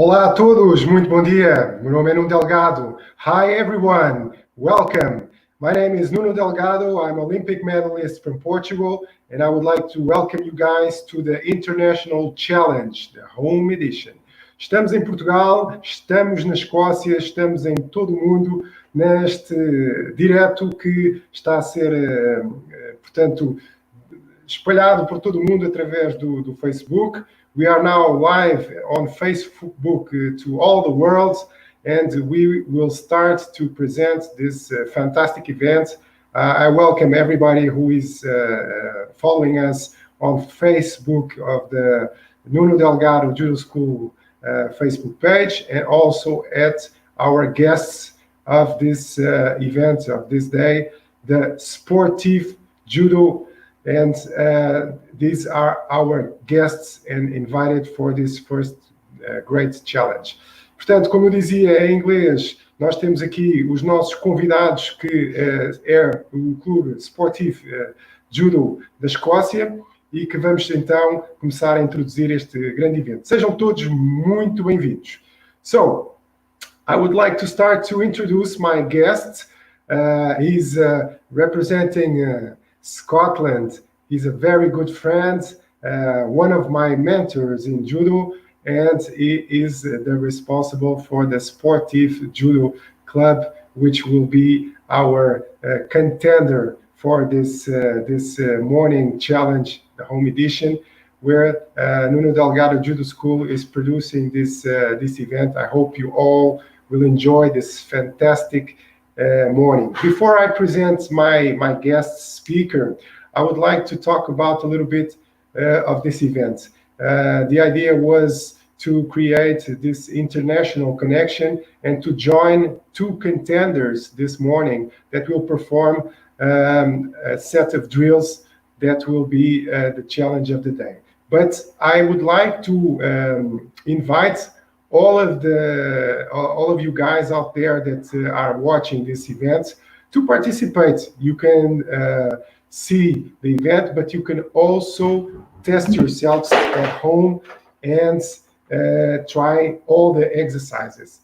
Olá a todos, muito bom dia. Meu nome é Nuno Delgado. Hi everyone, welcome. My name is Nuno Delgado. I'm an Olympic medalist from Portugal, and I would like to welcome you guys to the International Challenge, the home edition. Estamos em Portugal, estamos na Escócia, estamos em todo o mundo neste direto que está a ser, portanto, espalhado por todo o mundo através do Facebook. We are now live on Facebook to all the world, and we will start to present this fantastic event. I welcome everybody who is following us on Facebook of the Nuno Delgado Judo School Facebook page, and also at our guests of this event, of this day, the SPORTIF Judo. And these are our guests and invited for this first great challenge. Portanto, como eu dizia em inglês, nós temos aqui os nossos convidados, que é o Clube SPORTIF Judo da Escócia, e que vamos então começar a introduzir este grande evento. Sejam todos muito bem-vindos. So, I would like to start to introduce my guest. He's representing Scotland. He's a very good friend, one of my mentors in judo, and he is the responsible for the SPORTIF Judo Club, which will be our contender for this morning challenge, the home edition, where Nuno Delgado Judo School is producing this event. I hope you all will enjoy this fantastic morning. Before I present my guest speaker, I would like to talk about a little bit of this event. The idea was to create this international connection and to join two contenders this morning that will perform a set of drills that will be the challenge of the day. But I would like to invite all of you guys out there that are watching this event to participate. You can see the event, but you can also test yourselves at home and try all the exercises.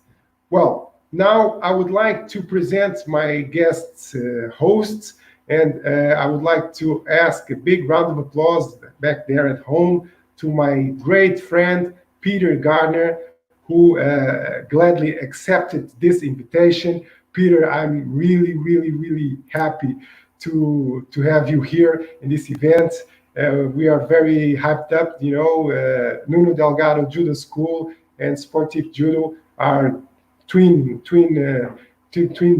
Well, now I would like to present my guest hosts, and I would like to ask a big round of applause back there at home to my great friend Peter Gardner, who gladly accepted this invitation. Peter, I'm really, really, really happy to have you here in this event. We are very hyped up, you know. Nuno Delgado Judo School and SPORTIF Judo are twin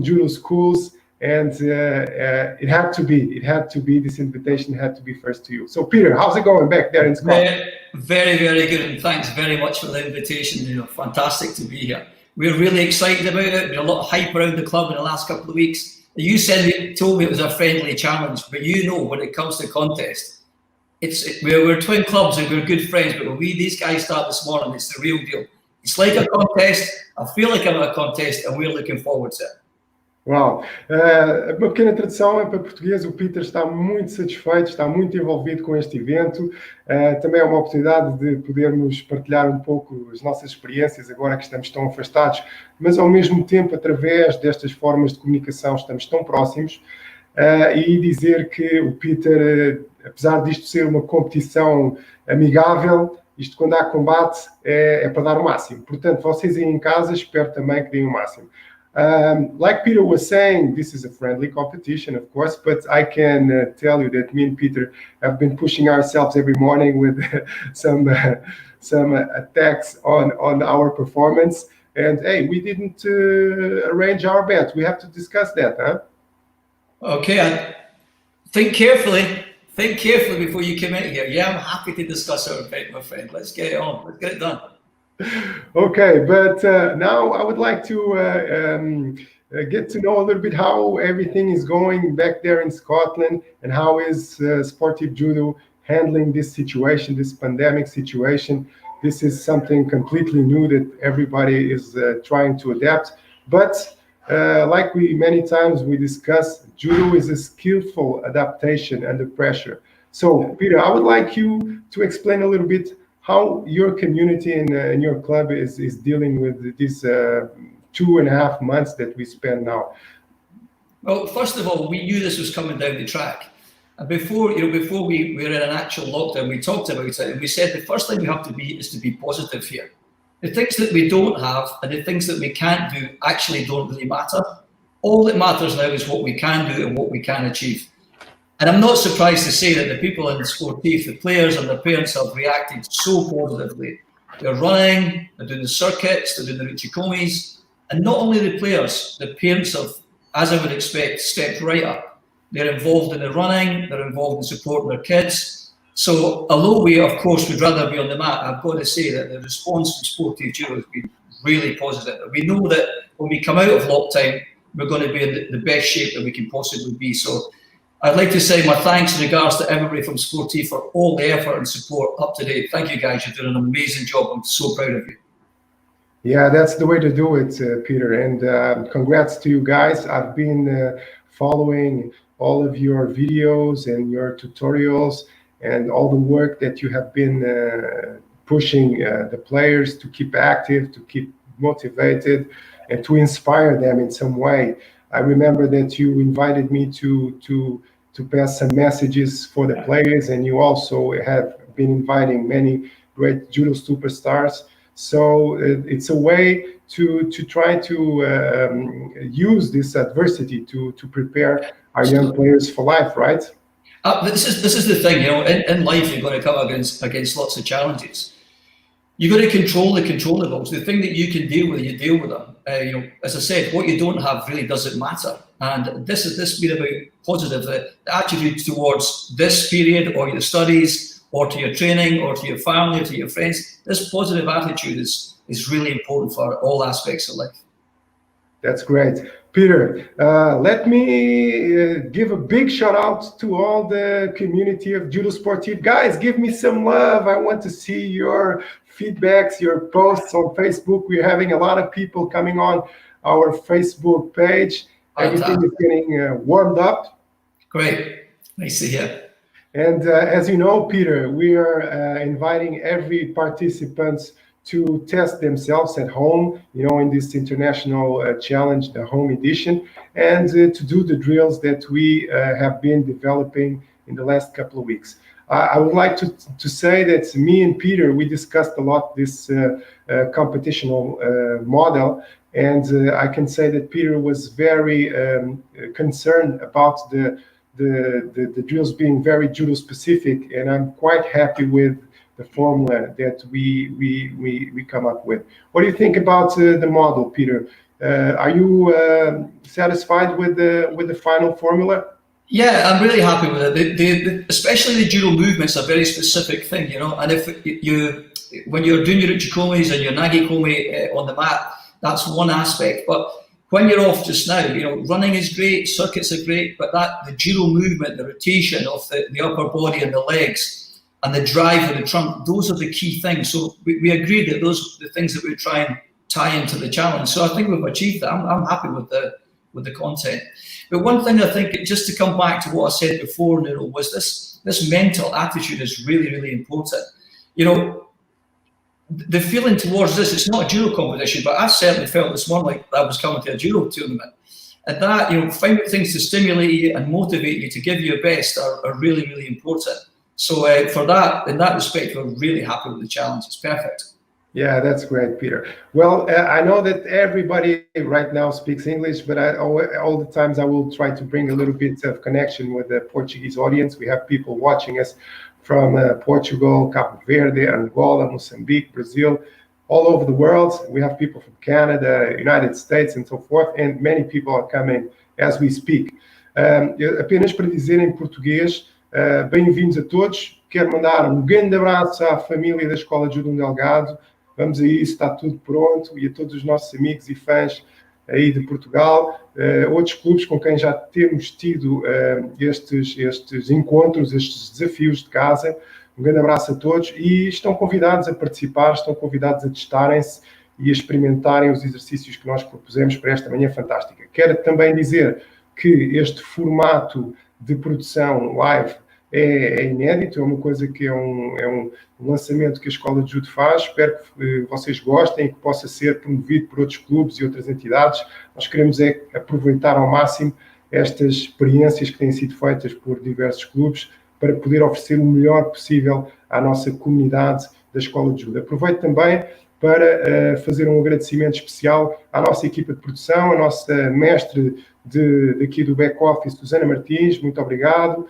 judo schools, and it had to be this invitation had to be first to you. So Peter, how's it going back there in Scotland? Very, very good, and thanks very much for the invitation. You know, fantastic to be here. We're really excited about it. There's a lot of hype around the club in the last couple of weeks. You told me it was a friendly challenge, but you know, when it comes to contest, we're twin clubs and we're good friends. But when these guys start this morning, it's the real deal. It's like a contest. I feel like I'm at a contest, and we're looking forward to it. Uau! Uma pequena tradução para português. O Peter está muito satisfeito, está muito envolvido com este evento. Também é uma oportunidade de podermos partilhar um pouco as nossas experiências agora que estamos tão afastados, mas ao mesmo tempo, através destas formas de comunicação, estamos tão próximos. E dizer que o Peter, apesar disto ser uma competição amigável, isto quando há combate é para dar o máximo. Portanto, vocês aí em casa, espero também que deem o máximo. Like Peter was saying, this is a friendly competition, of course, but I can tell you that me and Peter have been pushing ourselves every morning with some attacks on our performance. And hey, we didn't arrange our bet. We have to discuss that, huh? Okay, think carefully before you come in here. Yeah, I'm happy to discuss our bet, my friend. Let's get it on. Let's get it done. Okay, but now I would like to get to know a little bit how everything is going back there in Scotland, and how is SPORTIF Judo handling this situation, this pandemic situation. This is something completely new that everybody is trying to adapt. But like many times we discuss, judo is a skillful adaptation under pressure. So, Peter, I would like you to explain a little bit how your community and your club is dealing with these 2.5 months that we spend now. Well, first of all, we knew this was coming down the track. And before we were in an actual lockdown, we talked about it and we said the first thing we have to be is to be positive here. The things that we don't have and the things that we can't do actually don't really matter. All that matters now is what we can do and what we can achieve. And I'm not surprised to say that the people in SPORTIF, the players and their parents have reacted so positively. They're running, they're doing the circuits, they're doing the Uchikomis, and not only the players, the parents have, as I would expect, stepped right up. They're involved in the running, they're involved in supporting their kids. So although we, of course, would rather be on the mat, I've got to say that the response from SPORTIF Judo has been really positive. We know that when we come out of lockdown, we're going to be in the best shape that we can possibly be. So I'd like to say my thanks in regards to everybody from SPORTIF for all the effort and support up to date. Thank you guys, you're doing an amazing job. I'm so proud of you. Yeah, that's the way to do it, Peter. And congrats to you guys. I've been following all of your videos and your tutorials and all the work that you have been pushing the players to keep active, to keep motivated, and to inspire them in some way. I remember that you invited me to pass some messages for the players, and you also have been inviting many great judo superstars. So it's a way to try to use this adversity to prepare our young players for life, right? This is the thing, you know, in life you're going to come against lots of challenges. You've got to control the controllables. The thing that you can deal with, you deal with them. You know, as I said, what you don't have really doesn't matter. And this has been about positive. The attitude towards this period, or your studies, or to your training, or to your family, or to your friends. This positive attitude is really important for all aspects of life. That's great. Peter, let me give a big shout out to all the community of Judo SPORTIF. Guys, give me some love. I want to see your feedbacks, your posts on Facebook. We're having a lot of people coming on our Facebook page. Everything is getting warmed up. Great. Nice to hear. And as you know, Peter, we are inviting every participant to test themselves at home, you know, in this international challenge, the home edition, and to do the drills that we have been developing in the last couple of weeks. I would like to say that me and Peter, we discussed a lot this competitional model, and I can say that Peter was very concerned about the drills being very judo specific, and I'm quite happy with the formula that we come up with. What do you think about the model, Peter? Are you satisfied with the final formula? Yeah, I'm really happy with it. Especially the judo movements are a very specific thing, you know. And if when you're doing your uchikomis and your nagikomi on the mat, that's one aspect. But when you're off just now, you know, running is great, circuits are great, but the judo movement, the rotation of the upper body and the legs, and the drive of the trunk, those are the key things. So we agreed that those are the things that we try and tie into the challenge. So I think we've achieved that. I'm happy with the content. But one thing I think, just to come back to what I said before, Nuno, was this mental attitude is really, really important. You know, the feeling towards this, it's not a judo competition, but I certainly felt this morning like I was coming to a judo tournament. And that, you know, finding things to stimulate you and motivate you to give your best are really, really important. So for that, in that respect, we're really happy with the challenge. It's perfect. Yeah, that's great, Peter. Well, I know that everybody right now speaks English, but all the times I will try to bring a little bit of connection with the Portuguese audience. We have people watching us from Portugal, Cabo Verde, Angola, Mozambique, Brazil, all over the world. We have people from Canada, United States, and so forth, and many people are coming as we speak. Apenas para dizer em português, bem-vindos a todos. Quero mandar um grande abraço à família da Escola Judo Delgado. Vamos a isso, está tudo pronto, e a todos os nossos amigos e fãs aí de Portugal, outros clubes com quem já temos tido estes encontros, estes desafios de casa. Um grande abraço a todos e estão convidados a participar, estão convidados a testarem-se e a experimentarem os exercícios que nós propusemos para esta manhã fantástica. Quero também dizer que este formato de produção live é inédito, é uma coisa que é um lançamento que a Escola de Judo faz. Espero que vocês gostem e que possa ser promovido por outros clubes e outras entidades. Nós queremos aproveitar ao máximo estas experiências que têm sido feitas por diversos clubes para poder oferecer o melhor possível à nossa comunidade da Escola de Judo. Aproveito também para fazer um agradecimento especial à nossa equipa de produção, à nossa mestre daqui do back-office, Susana Martins, muito obrigado.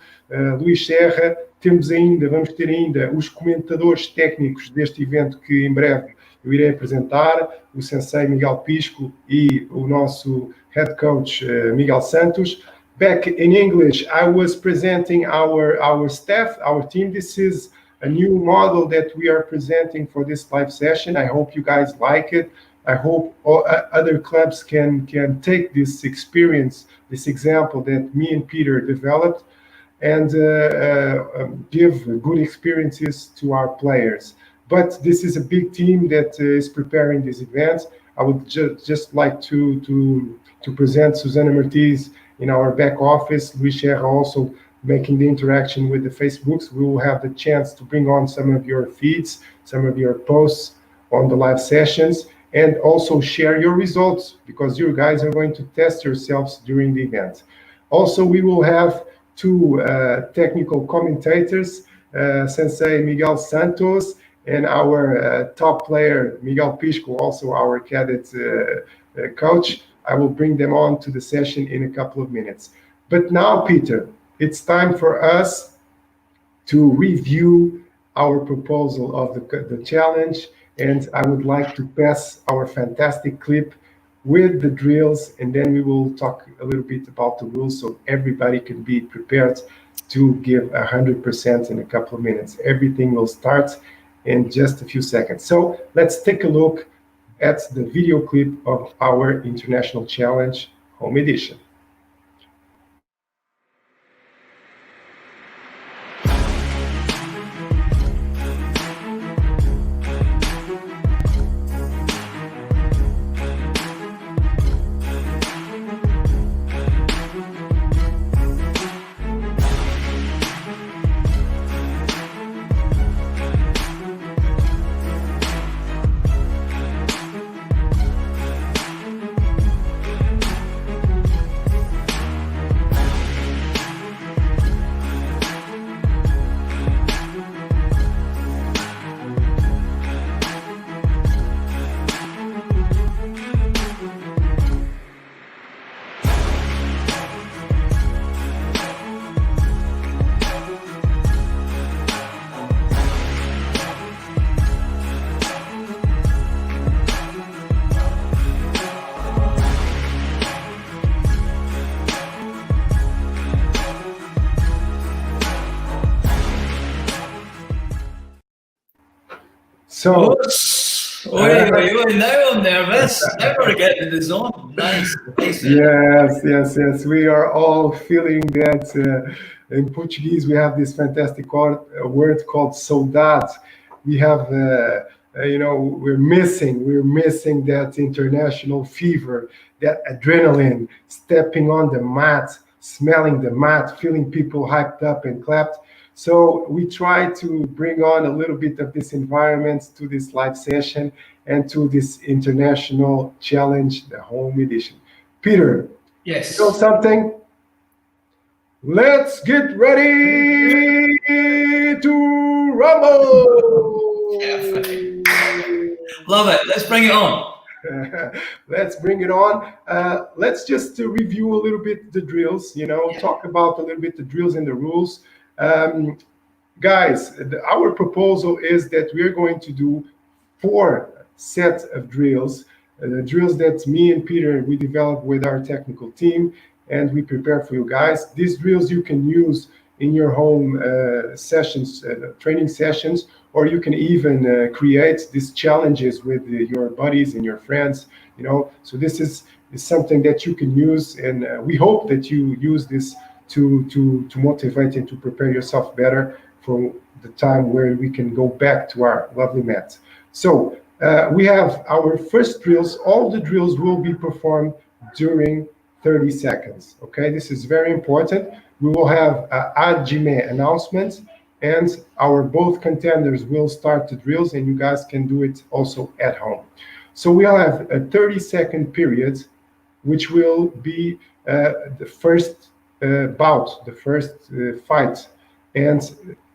Luís Serra, vamos ter ainda os comentadores técnicos deste evento que em breve eu irei apresentar, o sensei Miguel Pisco e o nosso head coach Miguel Santos. Back in English, I was presenting our staff, our team. This is a new model that we are presenting for this live session. I hope you guys like it. I hope other clubs can take this experience, this example that me and Peter developed, and give good experiences to our players. But this is a big team that is preparing this event. I would just like to present Susana Martins in our back office, Luis Serra also making the interaction with the Facebooks. We will have the chance to bring on some of your feeds, some of your posts on the live sessions, and also share your results, because you guys are going to test yourselves during the event. Also, we will have two technical commentators, Sensei Miguel Santos and our top player, Miguel Pisco, also our cadet coach. I will bring them on to the session in a couple of minutes. But now, Peter, it's time for us to review our proposal of the challenge, and I would like to pass our fantastic clip with the drills, and then we will talk a little bit about the rules so everybody can be prepared to give 100% in a couple of minutes. Everything will start in just a few seconds. So let's take a look at the video clip of our International Challenge Home Edition. So, now I'm nervous. Now we're getting in the zone. Nice. Yes. We are all feeling that in Portuguese we have this fantastic word called saudade. We have, we're missing that international fever, that adrenaline, stepping on the mat, smelling the mat, feeling people hyped up and clapped. So we try to bring on a little bit of this environment to this live session and to this international challenge, the home edition. Peter, yes. You know something? Let's get ready to rumble. Perfect. Love it. Let's bring it on. Let's bring it on. Let's just review a little bit the drills, talk about a little bit the drills and the rules. Guys, our proposal is that we're going to do 4 sets of drills, drills that me and Peter, we developed with our technical team, and we prepare for you guys. These drills you can use in your home sessions, training sessions, or you can even create these challenges with your buddies and your friends, So this is something that you can use, and we hope that you use this to motivate and to prepare yourself better for the time where we can go back to our lovely mats. So we have our first drills. All the drills will be performed during 30 seconds. Okay, this is very important. We will have Ajime announcements, and our both contenders will start the drills, and you guys can do it also at home. So we'll have a 30-second period, which will be the first bout, the first fight. And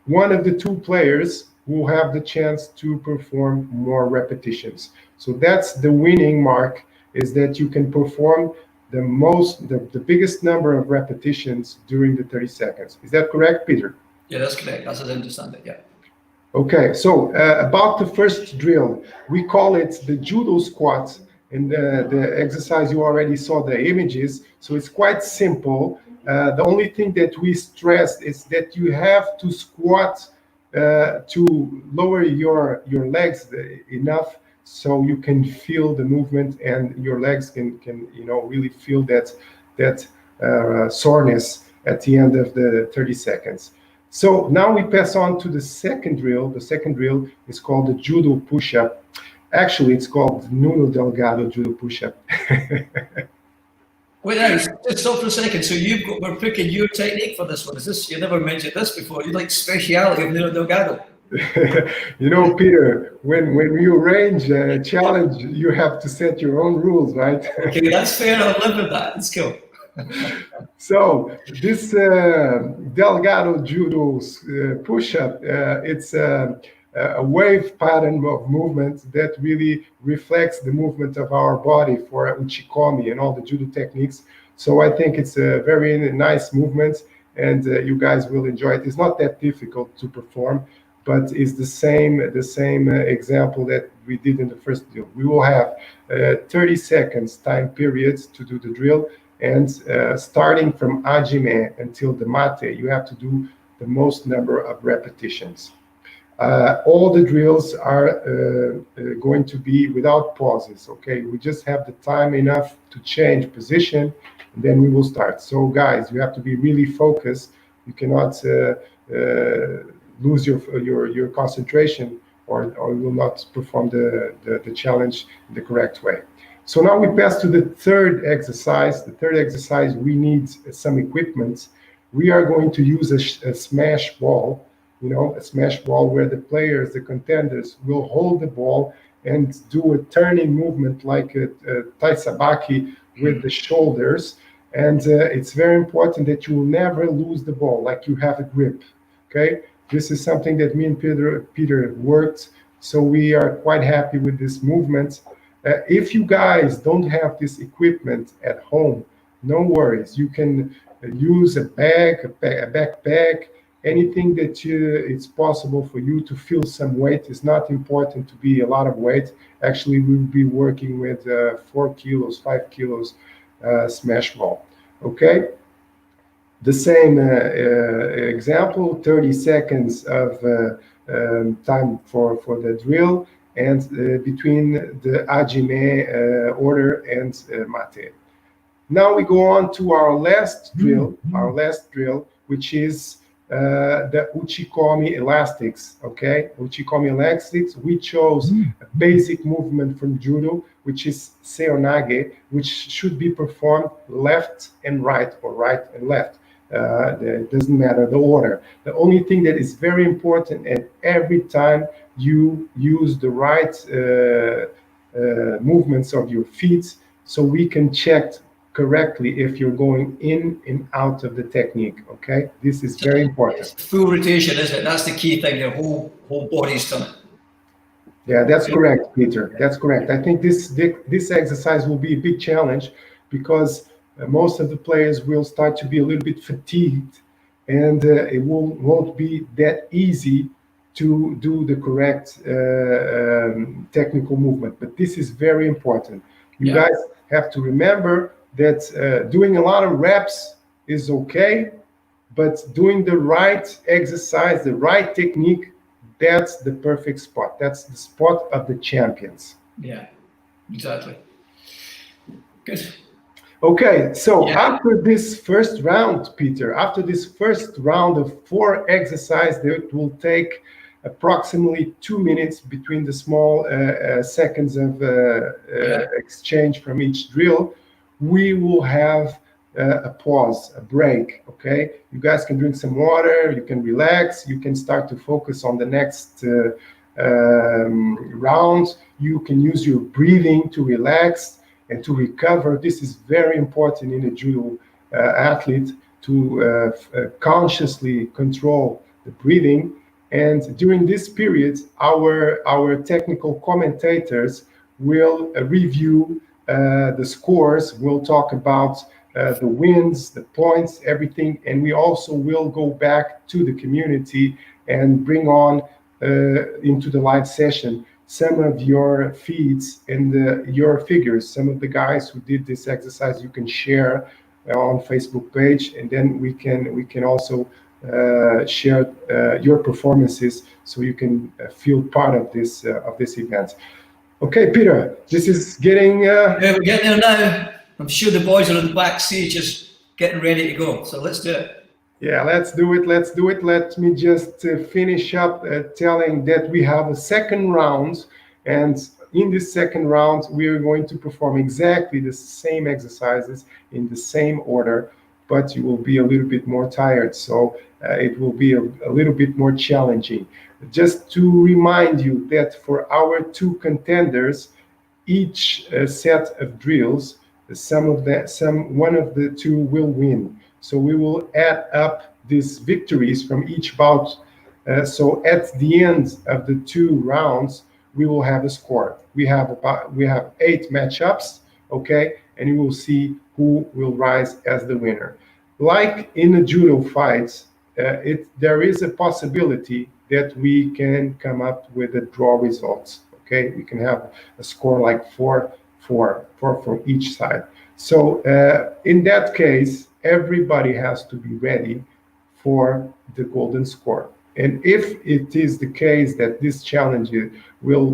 one of the two players will have the chance to perform more repetitions. So that's the winning mark, is that you can perform the biggest number of repetitions during the 30 seconds. Is that correct, Peter? Yeah, that's correct. That's as I understand it, yeah. Okay, so about the first drill, we call it the Judo squat. And the exercise, you already saw the images, so it's quite simple. The only thing that we stress is that you have to squat to lower your legs enough so you can feel the movement, and your legs can really feel that soreness at the end of the 30 seconds. So now we pass on to the second drill. The second drill is called the Judo push-up. Actually, it's called Nuno Delgado Judo push-up. Wait, now, just stop for a second. So we're picking your technique for this one. Is this, you never mentioned this before? You like speciality of Nuno Delgado? You know, Peter, when you arrange a challenge, you have to set your own rules, right? Okay, that's fair. I'll live with that. Let's go. So this Delgado Judo push-up, it's a wave pattern of movement that really reflects the movement of our body for uchikomi and all the judo techniques. So I think it's a very nice movement, and you guys will enjoy it. It's not that difficult to perform, but it's the same example that we did in the first drill. We will have 30 seconds time period to do the drill, and starting from Ajime until the mate, you have to do the most number of repetitions. All the drills are going to be without pauses, okay? We just have the time enough to change position, and then we will start. So guys, you have to be really focused. You cannot lose your concentration, or you will not perform the challenge in the correct way. So now we pass to the third exercise. The third exercise, we need some equipment. We are going to use a smash ball, a smash ball where the players, the contenders, will hold the ball and do a turning movement like a taisabaki with the shoulders. And it's very important that you will never lose the ball, like you have a grip, okay? This is something that me and Peter worked, so we are quite happy with this movement. If you guys don't have this equipment at home, no worries. You can use a bag, a backpack, anything that it's possible for you to feel some weight. It's not important to be a lot of weight. Actually, we'll be working with 4 kilos, 5 kilos smash ball. Okay? The same example, 30 seconds of time for the drill, and between the Ajime order and mate. Now we go on to our last drill, which is the uchikomi elastics, okay? Uchikomi elastics, we chose a basic movement from judo, which is seonage, which should be performed left and right, or right and left. It doesn't matter the order. The only thing that is very important, and every time you use the right movements of your feet, so we can check correctly if you're going in and out of the technique, okay? This is very important. It's full rotation, isn't it? That's the key thing, your whole body's turning. Yeah, that's correct, Peter. That's correct. I think this exercise will be a big challenge, because most of the players will start to be a little bit fatigued, and it won't be that easy to do the correct technical movement. But this is very important. You guys have to remember that doing a lot of reps is okay, but doing the right exercise, the right technique, that's the perfect spot. That's the spot of the champions. Yeah, exactly. Good. Okay, so after this first round, Peter, after this first round of 4 exercises, it will take approximately 2 minutes between the small seconds of exchange from each drill. we will have a pause, a break, okay? You guys can drink some water, you can relax, you can start to focus on the next round. You can use your breathing to relax and to recover. This is very important in a judo athlete to consciously control the breathing. And during this period, our technical commentators will review the scores. We'll talk about the wins, the points, everything, and we also will go back to the community and bring on into the live session some of your feeds and your figures. Some of the guys who did this exercise you can share on Facebook page, and then we can also share your performances so you can feel part of this event. Okay, Peter, this is getting... Yeah, we're getting there now. I'm sure the boys are in the back seat just getting ready to go. So let's do it. Yeah, let's do it. Let's do it. Let me just finish up telling that we have a second round. And in this second round, we are going to perform exactly the same exercises in the same order, but you will be a little bit more tired. So it will be a little bit more challenging. Just to remind you that for our two contenders, each set of drills, one of the two will win. So we will add up these victories from each bout. So at the end of the two rounds, we will have a score. We have 8 matchups, okay, and you will see who will rise as the winner. Like in a judo fight, there is a possibility that we can come up with a draw result. Okay, we can have a score like 4-4 from each side. So in that case, everybody has to be ready for the golden score. And if it is the case that this challenge will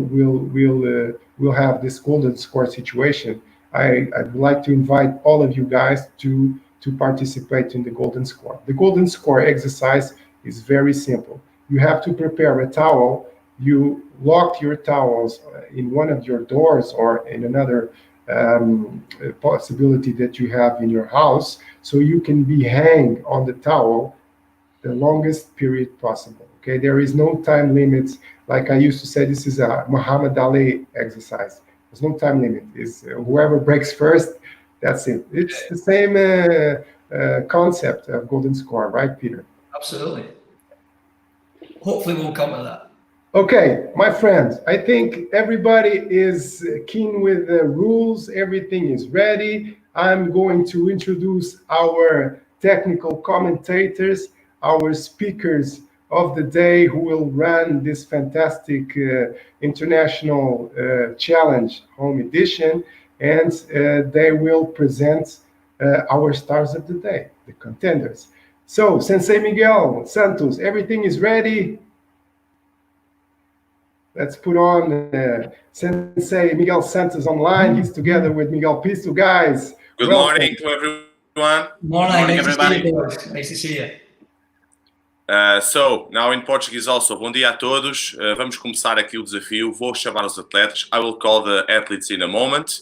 have this golden score situation, I'd like to invite all of you guys to participate in the golden score. The golden score exercise is very simple. You have to prepare a towel. You lock your towels in one of your doors or in another possibility that you have in your house, so you can be hanged on the towel the longest period possible. Okay, there is no time limit. Like I used to say, this is a Muhammad Ali exercise. There's no time limit. It's whoever breaks first, that's it. It's the same concept of golden score, right, Peter? Absolutely. Hopefully we'll come to that. Okay, my friends, I think everybody is keen with the rules. Everything is ready. I'm going to introduce our technical commentators, our speakers of the day who will run this fantastic international challenge home edition, and they will present our stars of the day, the contenders. So, Sensei Miguel Santos, everything is ready. Let's put on Sensei Miguel Santos online. He's together with Miguel Pisto. Guys, good morning to everyone. Morning, everybody. Nice to see you. So, now in Portuguese also, bom dia a todos. Vamos começar aqui o desafio. Vou chamar os atletas. I will call the athletes in a moment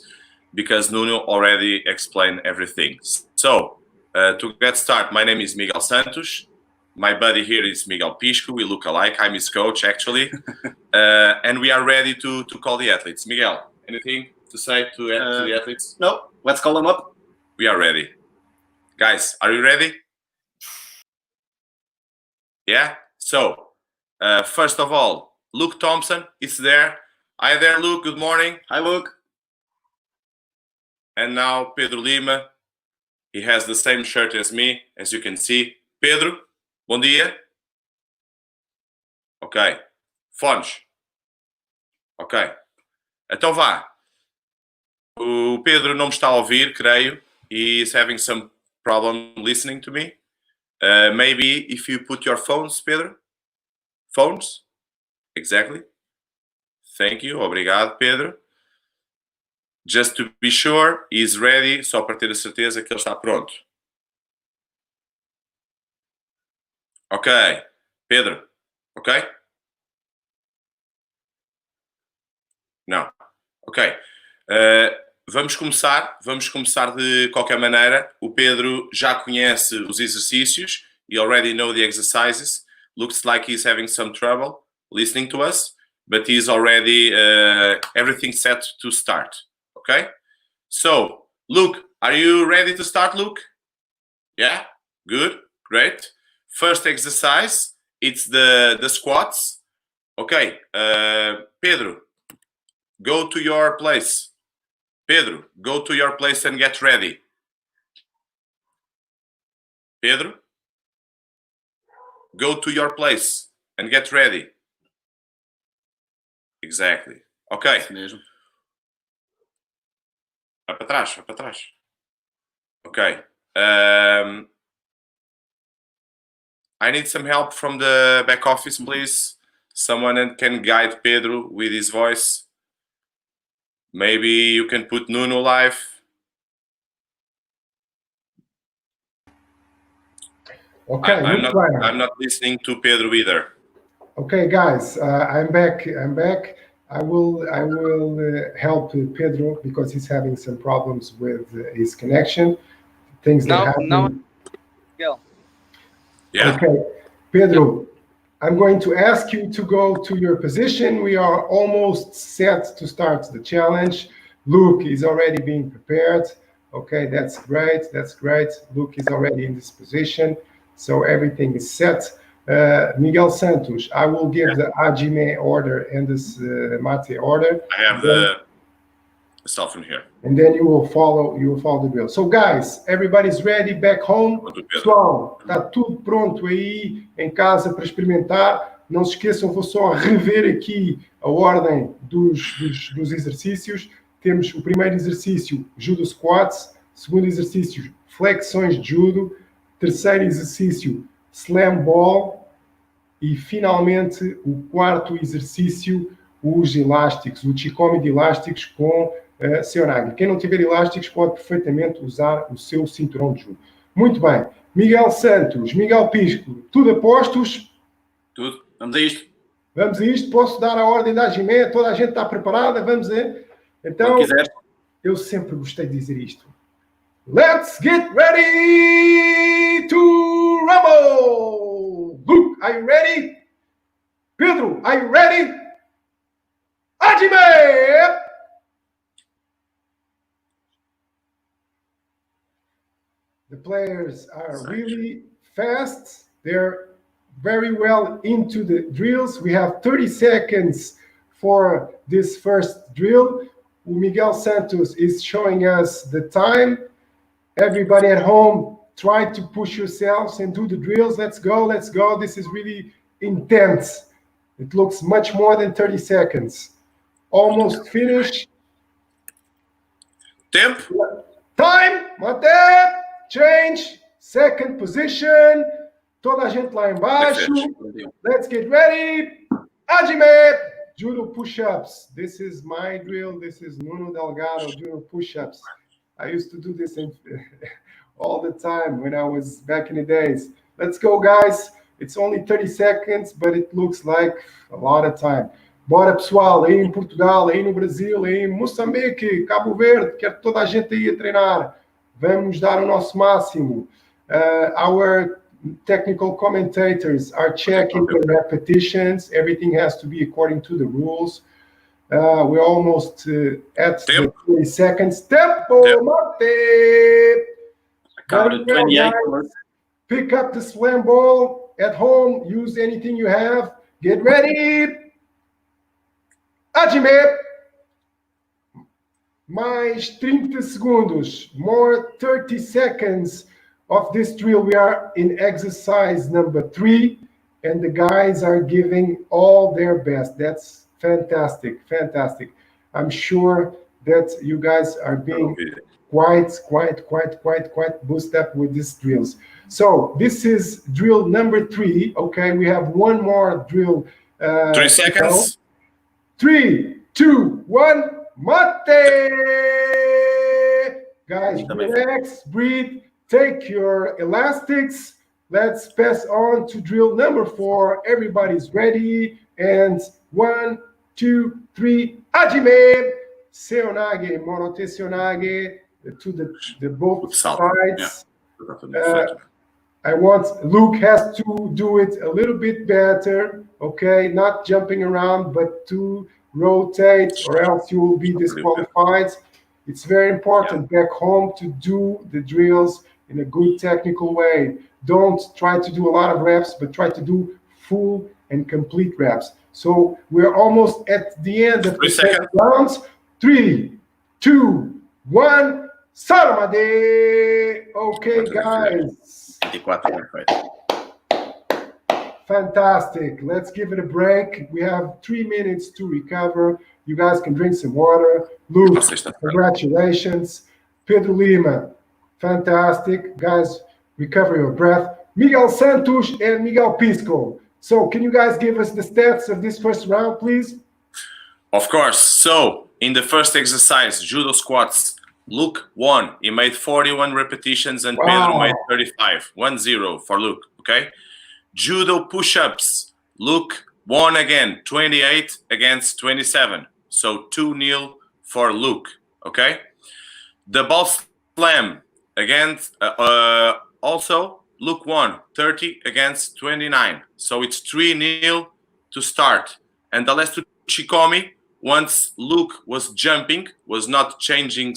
because Nuno already explained everything. So, to get started, my name is Miguel Santos. My buddy here is Miguel Pisco. We look alike. I'm his coach, actually. And we are ready to call the athletes. Miguel, anything to say to the athletes? No, let's call them up. We are ready. Guys, are you ready? Yeah? So, first of all, Luke Thompson is there. Hi there, Luke. Good morning. Hi, Luke. And now Pedro Lima. He has the same shirt as me, as you can see. Pedro, bom dia. Ok. Fones. Ok. Então vá. O Pedro não me está a ouvir, creio. He is having some problem listening to me. Maybe if you put your phones, Pedro. Phones. Exactly. Thank you. Obrigado, Pedro. Just to be sure, he is ready. Só para ter a certeza que ele está pronto. Ok. Pedro. Ok? Não. Ok. vamos começar de qualquer maneira. O Pedro já conhece os exercícios. He already know the exercises. Looks like he's having some trouble listening to us, but he's already everything set to start. Okay? So, Luke, are you ready to start, Luke? Yeah? Good. Great. First exercise, it's the squats. Okay. Pedro, go to your place. Pedro, go to your place and get ready. Pedro, go to your place and get ready. Exactly. Okay. Mesmo. Vai para trás, vai para trás. Okay. I need some help from the back office, please. Someone can guide Pedro with his voice. Maybe you can put Nuno live. Okay, I'm not listening to Pedro either. Okay, guys, I'm back. I will help Pedro because he's having some problems with his connection. Things that happen. No. Yeah. Okay, Pedro, I'm going to ask you to go to your position. We are almost set to start the challenge. Luke is already being prepared. Okay, that's great. That's great. Luke is already in this position, so everything is set. Miguel Santos, I will give the Hajime order and this Mate order. I have the stuff in here. And then you will follow the drill. So, guys, everybody's ready back home. Pessoal, tá tudo pronto aí em casa para experimentar. Não se esqueçam, vou só rever aqui a ordem dos exercícios. Temos o primeiro exercício, Judo Squats. Segundo exercício, flexões de Judo. Terceiro exercício, Slam Ball. E, finalmente, o quarto exercício, os elásticos, o Chikome de elásticos com Seonagi. Quem não tiver elásticos pode perfeitamente usar o seu cinturão de judo. Muito bem. Miguel Santos, Miguel Pisco, tudo a postos? Tudo. Vamos a isto. Vamos a isto. Posso dar a ordem da Hajime? Toda a gente está preparada? Vamos a... Então, eu sempre gostei de dizer isto. Let's get ready to rumble! Luke, are you ready? Pedro, are you ready? Hajime! The players are really fast. They're very well into the drills. We have 30 seconds for this first drill. Miguel Santos is showing us the time. Everybody at home, try to push yourselves and do the drills. Let's go, let's go. This is really intense. It looks much more than 30 seconds. Almost finished. Temp. Time, Mate. Change, second position. Toda a gente lá embaixo. Let's get ready. Hajime. Judo push-ups. This is my drill. This is Nuno Delgado Judo push-ups. I used to do this all the time when I was back in the days. Let's go, guys. It's only 30 seconds, but it looks like a lot of time. Bora, pessoal. Aí em Portugal, aí no Brasil, aí em Moçambique, Cabo Verde. Quero toda a gente aí a treinar. Vamos dar o nosso máximo. Our technical commentators are checking the repetitions. Everything has to be according to the rules. We're almost at the 20 seconds. Tempo, Mate! Counted 28. Pick up the slam ball at home. Use anything you have. Get ready. Hajime! Mais 30 segundos, more 30 seconds of this drill. We are in exercise number 3, and the guys are giving all their best. That's fantastic, fantastic. I'm sure that you guys are being quite boosted up with these drills. So this is drill number 3. Okay, we have one more drill. 3 seconds. 3, 2, 1. Mate! Guys, relax, breathe, take your elastics. Let's pass on to drill number 4. Everybody's ready. And 1, 2, 3, Hajime! seonage, morote seonage to the both Salto. sides. Yeah. I want Luke has to do it a little bit better, okay? Not jumping around, but to rotate, or else you will be disqualified. It's very important back home to do the drills in a good technical way. Don't try to do a lot of reps, but try to do full and complete reps. So we're almost at the end of the second rounds. 3, 2, 1. Saramade! Okay, guys. 24. Fantastic. Let's give it a break. We have 3 minutes to recover. You guys can drink some water. Luke, congratulations. Pedro Lima, fantastic. Guys, recover your breath. Miguel Santos and Miguel Pisco. So can you guys give us the stats of this first round, please? Of course. So in the first exercise, judo squats, Luke won. He made 41 repetitions and Pedro made 35. 1-0 for Luke, okay? Judo push-ups, Luke won again, 28 against 27. So 2-0 for Luke, okay? The ball slam, against, also Luke won, 30 against 29. So it's 3-0 to start. And the last Uchikomi, once Luke was jumping, was not changing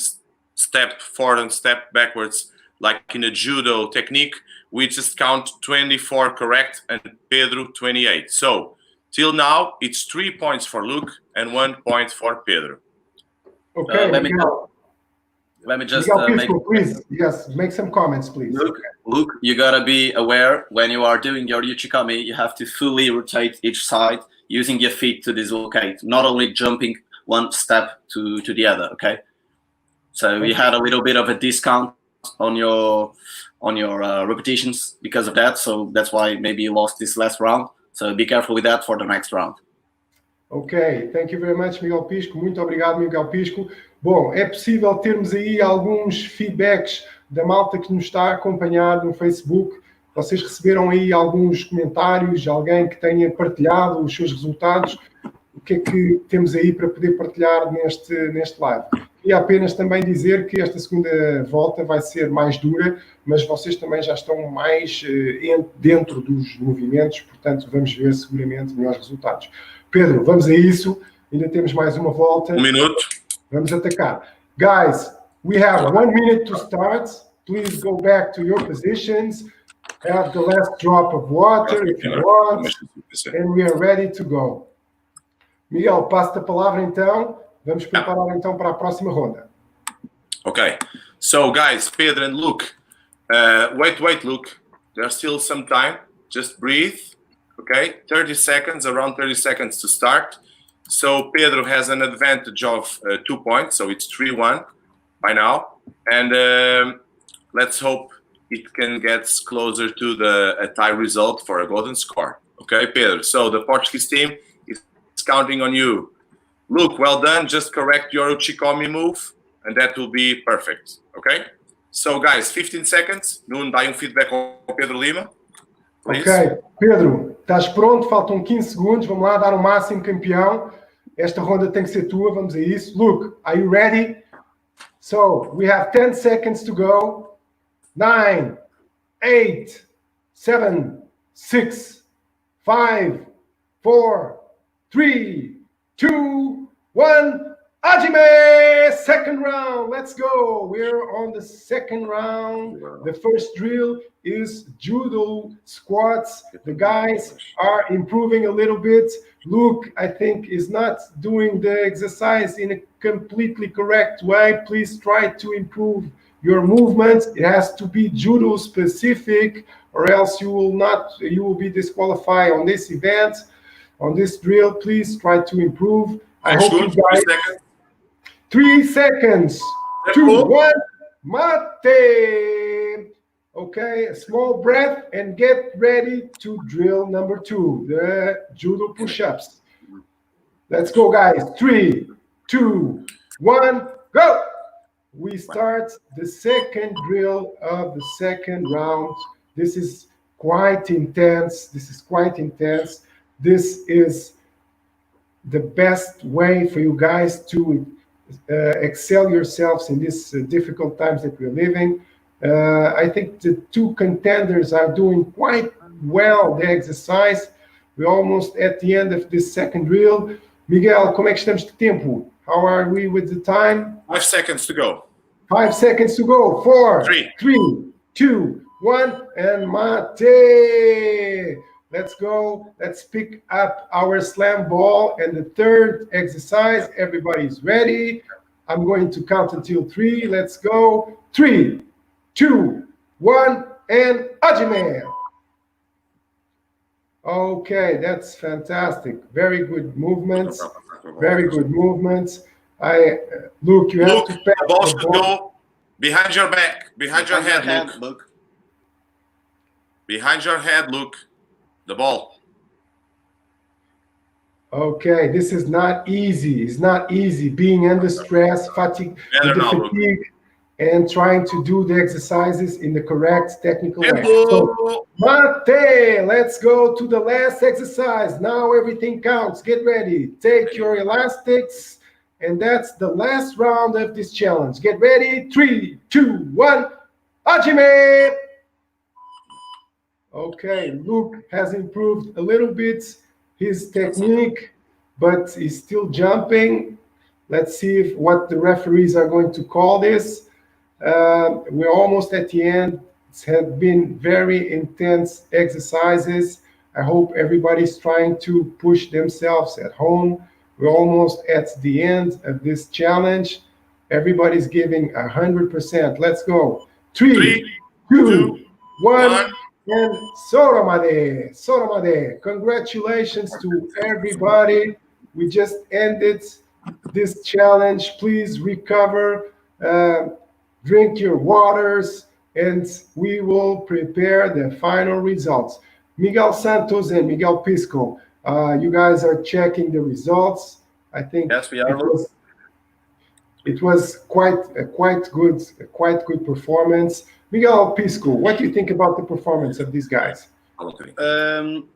step forward and step backwards like in a judo technique, we just count 24 correct and Pedro 28. So till now it's 3 points for Luke and 1 point for Pedro. Okay, let me just Pisco, please. Yes, make some comments, please. Luke, you gotta be aware when you are doing your Uchikomi, you have to fully rotate each side using your feet to dislocate, not only jumping one step to the other. Okay. So we had a little bit of a discount on your repetitions because of that. So that's why maybe you lost this last round. So be careful with that for the next round. Ok, thank you very much, Miguel Pisco. Muito obrigado, Miguel Pisco. Bom, é possível termos aí alguns feedbacks da malta que nos está a acompanhar no Facebook. Vocês receberam aí alguns comentários, alguém que tenha partilhado os seus resultados. O que é que temos aí para poder partilhar neste live? E apenas também dizer que esta segunda volta vai ser mais dura, mas vocês também já estão mais dentro dos movimentos, portanto vamos ver seguramente melhores resultados. Pedro, vamos a isso. Ainda temos mais uma volta. 1 minuto. Vamos atacar. Guys, we have 1 minute to start. Please go back to your positions. Have the last drop of water if you want. And we are ready to go. Miguel, passo-te a palavra então. Vamos preparar então para a próxima ronda. Okay. So guys, Pedro and Luke. Wait, Luke. There's still some time. Just breathe. Okay, 30 seconds, around 30 seconds to start. So Pedro has an advantage of 2 points, so it's 3-1 by now. And let's hope it can get closer to a tie result for a golden score. Okay, Pedro. So the Portuguese team is counting on you. Luke, well done. Just correct your Uchikomi move, and that will be perfect. Okay? So guys, 15 seconds. Nuno, dá feedback ao Pedro Lima. Please. Ok, Pedro, estás pronto? Faltam 15 segundos. Vamos lá dar o máximo, campeão. Esta ronda tem que ser tua. Vamos a isso. Luke, are you ready? So, we have 10 seconds to go. 9, 8, 7, 6, 5, 4, 3, 2, 1. Hajime! Second round. Let's go. We're on the second round. The first drill is judo squats. The guys are improving a little bit. Luke, I think, is not doing the exercise in a completely correct way. Please try to improve your movement. It has to be judo specific, or else you will be disqualified on this event, on this drill. Please try to improve. I hope you guys. 3 seconds. 2, 1. Mate. Okay, a small breath and get ready to drill number 2, the judo push-ups. Let's go, guys. 3, 2, 1, go. We start the second drill of the second round. This is quite intense. This is the best way for you guys to excel yourselves in these difficult times that we're living. I think the two contenders are doing quite well the exercise. We're almost at the end of this second reel. Miguel, como é que estamos de tempo? How are we with the time? 5 seconds to go. 5 seconds to go. 4, 3, 2, 1, and mate. Let's go. Let's pick up our slam ball. And the third exercise, everybody's ready. I'm going to count until 3. Let's go. 3, 2, 1, and hajime. Okay, that's fantastic. Very good movements. Very good movements. Luke, you have to pass the ball should go behind your back, behind your head, Luke. Behind your head, Luke. The ball. Okay, this is not easy. It's not easy being under stress, fatigue, fatigue, and trying to do the exercises in the correct technical way. So, mate, let's go to the last exercise. Now everything counts. Get ready. Take your elastics, and that's the last round of this challenge. Get ready. 3, 2, 1. Hajime! Okay, Luke has improved a little bit his technique, but he's still jumping. Let's see what the referees are going to call this. We're almost at the end. It's had been very intense exercises. I hope everybody's trying to push themselves at home. We're almost at the end of this challenge. Everybody's giving 100%. Let's go. 3, 2, 1. And Soramade, Soramade, congratulations to everybody. We just ended this challenge. Please recover, drink your waters, and we will prepare the final results. Miguel Santos and Miguel Pisco, you guys are checking the results. I think yes, we are. It was quite good performance. Miguel Pisco, what do you think about the performance of these guys?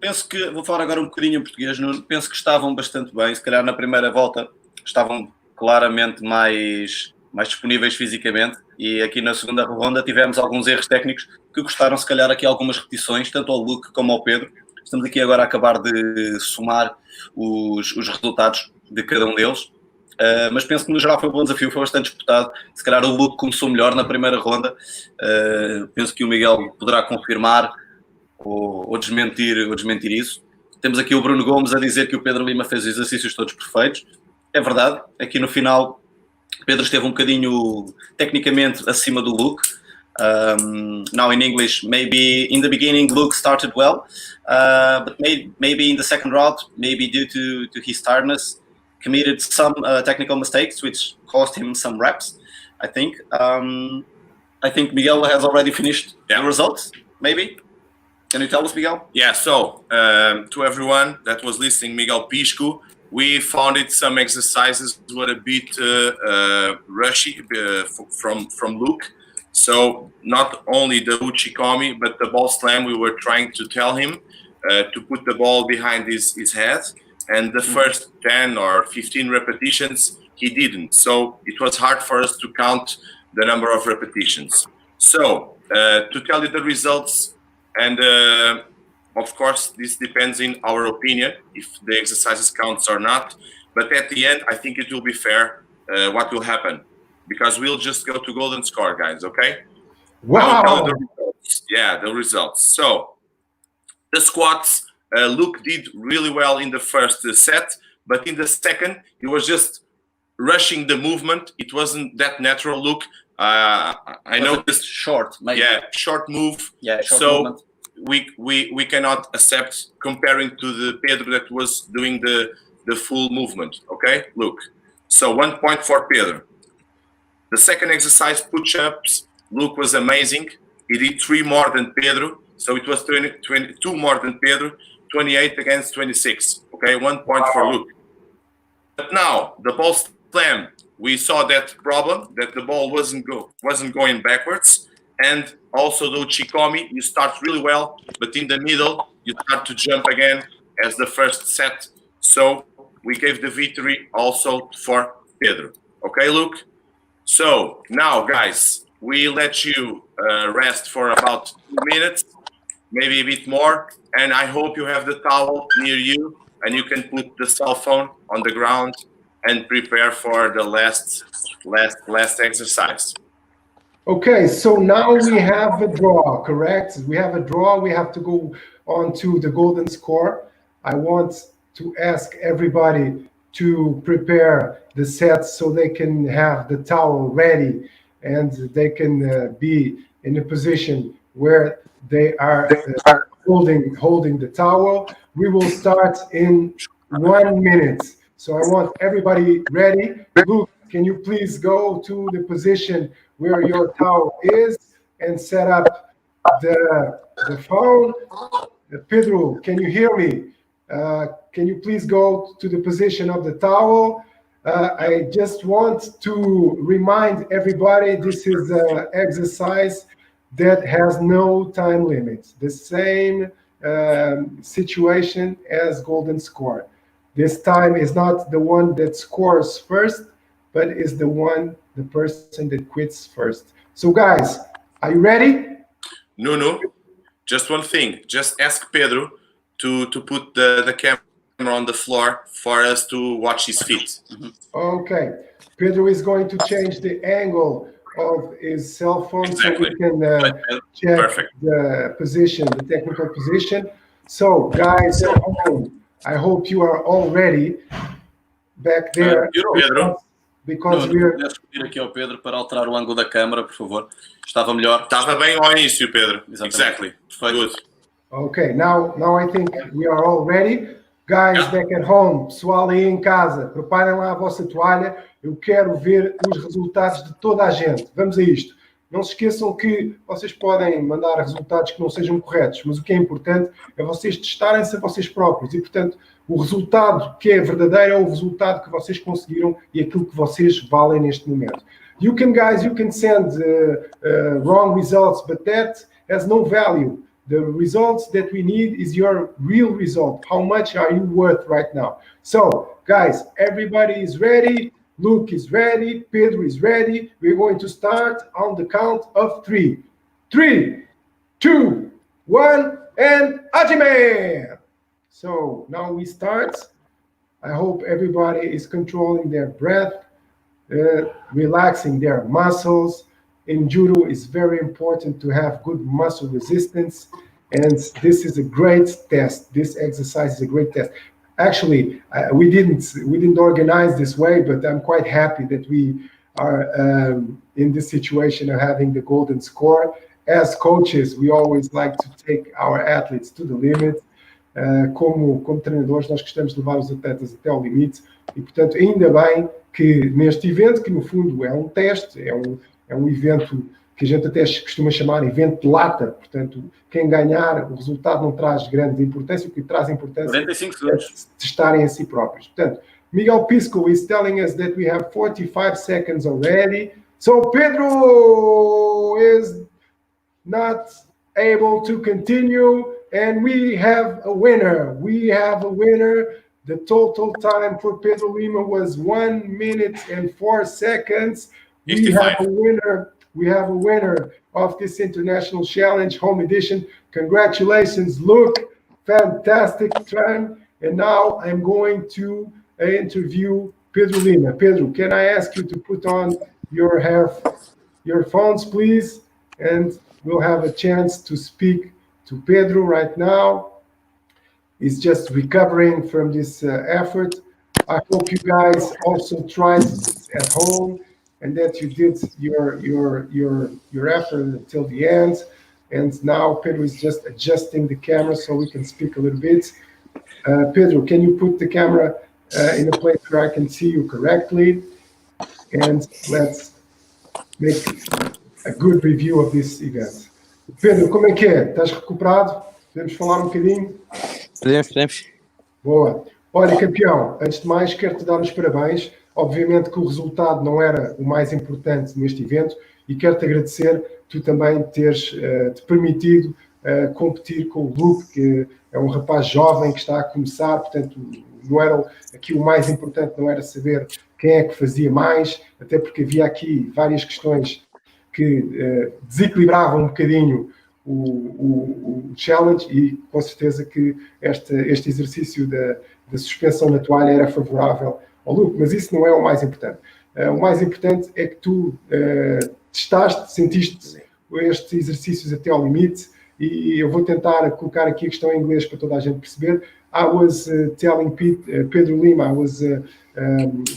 Penso que, vou falar agora um bocadinho em português, Nuno. Penso que estavam bastante bem. Se calhar na primeira volta estavam claramente mais disponíveis fisicamente, e aqui na segunda ronda tivemos alguns erros técnicos que custaram se calhar aqui algumas repetições, tanto ao Luke como ao Pedro. Estamos aqui agora a acabar de somar os resultados de cada um deles. Mas penso que no geral foi um bom desafio, foi bastante disputado. Se calhar o Luke começou melhor na primeira ronda. Penso que o Miguel poderá confirmar ou desmentir isso. Temos aqui o Bruno Gomes a dizer que o Pedro Lima fez os exercícios todos perfeitos. É verdade, aqui no final Pedro esteve um bocadinho tecnicamente acima do Luke. Now in English, maybe in the beginning Luke started well, but maybe in the second round, maybe due to his tiredness, committed some technical mistakes which cost him some reps, I think. I think Miguel has already finished the results, maybe. Can you tell us, Miguel? Yeah, so to everyone that was listening, Miguel Pisco, we found it some exercises were a bit rushy from Luke. So not only the uchikomi, but the ball slam, we were trying to tell him to put the ball behind his head. And the first 10 or 15 repetitions, he didn't. So it was hard for us to count the number of repetitions. So to tell you the results, and of course, this depends in our opinion, if the exercises counts or not. But at the end, I think it will be fair what will happen. Because we'll just go to golden score, guys, okay? Wow! Tell you the results. Yeah, the results. So the squats, Luke did really well in the first set, but in the second, he was just rushing the movement. It wasn't that natural, Luke. I know this short, maybe. Yeah, short move. Yeah, short so movement. we cannot accept comparing to the Pedro that was doing the full movement. Okay, Luke. So 1 point for Pedro. The second exercise, push-ups, Luke was amazing. He did 3 more than Pedro, so it was 22 more than Pedro, 28 against 26. Okay, 1 point for Luke. But now the ball slam, we saw that problem that the ball wasn't going backwards, and also the uchikomi, you start really well, but in the middle you start to jump again as the first set. So we gave the victory also for Pedro. Okay, Luke? So now, guys, we let you rest for about 2 minutes, maybe a bit more, and I hope you have the towel near you and you can put the cell phone on the ground and prepare for the last exercise. Okay, so now we have a draw, correct? We have a draw. We have to go on to the golden score. I want to ask everybody to prepare the sets so they can have the towel ready and they can be in a position where they are holding the towel. We will start in 1 minute. So I want everybody ready. Luke, can you please go to the position where your towel is and set up the phone? Pedro, can you hear me? Can you please go to the position of the towel? I just want to remind everybody this is an exercise that has no time limit. The same situation as golden score. This time is not the one that scores first, but is the person that quits first. So guys, are you ready? Nuno, just one thing. Just ask Pedro to put the camera on the floor for us to watch his feet. Okay. Pedro is going to change the angle of his cell phone Exactly. so we can check Perfect. the position, the technical position. So guys at home, I hope you are all ready back there. Pedro. Because Nuno, we're... podes pedir aqui ao Pedro para alterar o ângulo da câmara, por favor. Estava melhor. Estava bem ao início, Pedro. Exatamente. Exactly. Good. Okay, now I think we are all ready. Guys, back at home, pessoal aí em casa, preparem lá a vossa toalha. Eu quero ver os resultados de toda a gente. Vamos a isto. Não se esqueçam que vocês podem mandar resultados que não sejam corretos, mas o que é importante é vocês testarem-se a vocês próprios. E, portanto, o resultado que é verdadeiro é o resultado que vocês conseguiram e aquilo que vocês valem neste momento. You can send wrong results, but that has no value. The results that we need is your real result. How much are you worth right now? So, guys, everybody is ready. Luke is ready. Pedro is ready. We're going to start on the count of 3. 3, 2, 1, and Hajime! So, now we start. I hope everybody is controlling their breath, relaxing their muscles. In judo, it's very important to have good muscle resistance, and this is a great test. This exercise is a great test. Actually, we didn't organize this way, but I'm quite happy that we are in this situation of having the golden score. As coaches, we always like to take our athletes to the limit. Como treinadores, nós gostamos de levar os atletas até ao limite e, portanto, ainda bem que neste evento, que no fundo é um teste, é um evento que a gente até costuma chamar evento de lata, portanto, quem ganhar, o resultado não traz grande importância, o que traz importância 45 segundos. é testarem a si próprios. Portanto, Miguel Pisco is telling us that we have 45 seconds already. So Pedro is not able to continue, and we have a winner. We have a winner. The total time for Pedro Lima was 1 minute and 4 seconds. We have a winner. We have a winner of this International Challenge Home Edition. Congratulations, Luke. Fantastic time. And now I'm going to interview Pedro Lima. Pedro, can I ask you to put on your phones, please? And we'll have a chance to speak to Pedro right now. He's just recovering from this effort. I hope you guys also tried this at home and that you did your effort until the end. And now Pedro is just adjusting the camera so we can speak a little bit. Pedro, can you put the camera in a place where I can see you correctly? And let's make a good review of this event. Pedro, como é que é? Estás recuperado? Podemos falar um bocadinho? Podemos. Boa. Olha, campeão, antes de mais, quero-te dar os parabéns. Obviamente que o resultado não era o mais importante neste evento e quero-te agradecer tu também teres te permitido competir com o Luke, que é um rapaz jovem que está a começar, portanto, não era aqui o mais importante, não era saber quem é que fazia mais, até porque havia aqui várias questões que desequilibravam um bocadinho o challenge, e com certeza que este exercício da suspensão na toalha era favorável ao Luke, mas isso não é o mais importante. O mais importante é que tu testaste, sentiste estes exercícios até ao limite, e eu vou tentar colocar aqui a questão em inglês para toda a gente perceber. I was telling Pedro Lima, I was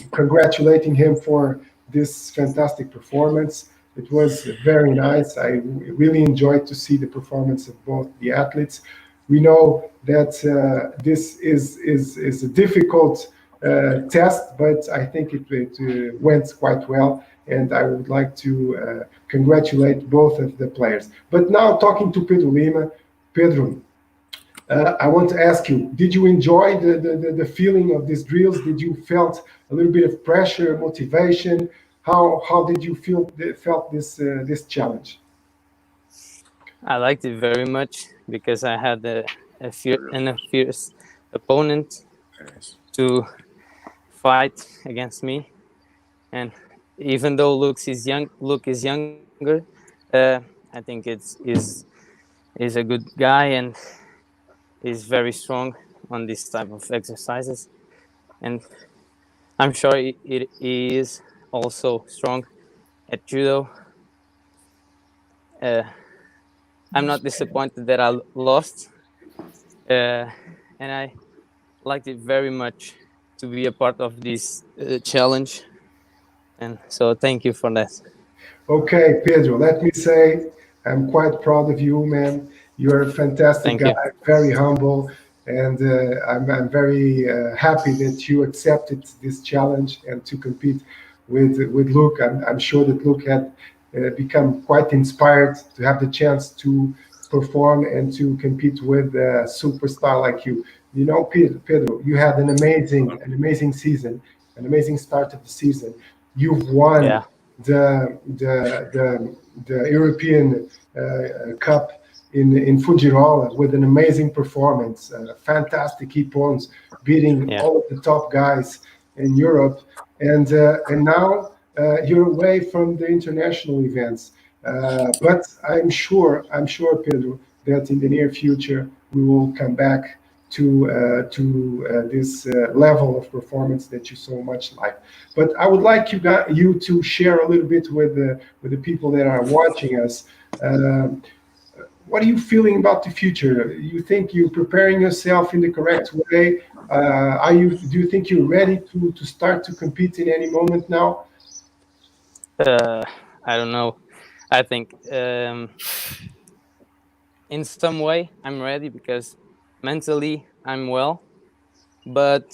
congratulating him for this fantastic performance. It was very nice. I really enjoyed to see the performance of both the athletes. We know that this is a difficult test, but I think it went quite well, and I would like to congratulate both of the players. But now, talking to Pedro Lima, Pedro, I want to ask you, did you enjoy the feeling of these drills? Did you felt a little bit of pressure, motivation? How did you felt this challenge? I liked it very much because I had a fierce opponent to fight against me, and even though Luke is younger, I think is a good guy and is very strong on this type of exercises, and I'm sure he is also strong at judo. I'm not disappointed that I lost, and I liked it very much to be a part of this challenge, and so thank you for that. Okay, Pedro, let me say I'm quite proud of you, man. You're a fantastic guy, very humble, and I'm very happy that you accepted this challenge and to compete with Luke. I'm sure that Luke had become quite inspired to have the chance to perform and to compete with a superstar like you. You know, Pedro, you had an amazing season, an amazing start of the season. You've won the European Cup in Fujirola with an amazing performance, fantastic ippons, beating all of the top guys in Europe, and now you're away from the international events. But I'm sure, Pedro, that in the near future we will come back to this level of performance that you so much like. But I would like you to share a little bit with the people that are watching us. What are you feeling about the future? You think you're preparing yourself in the correct way? Do you think you're ready to start to compete in any moment now? I don't know. I think in some way I'm ready because mentally I'm well, but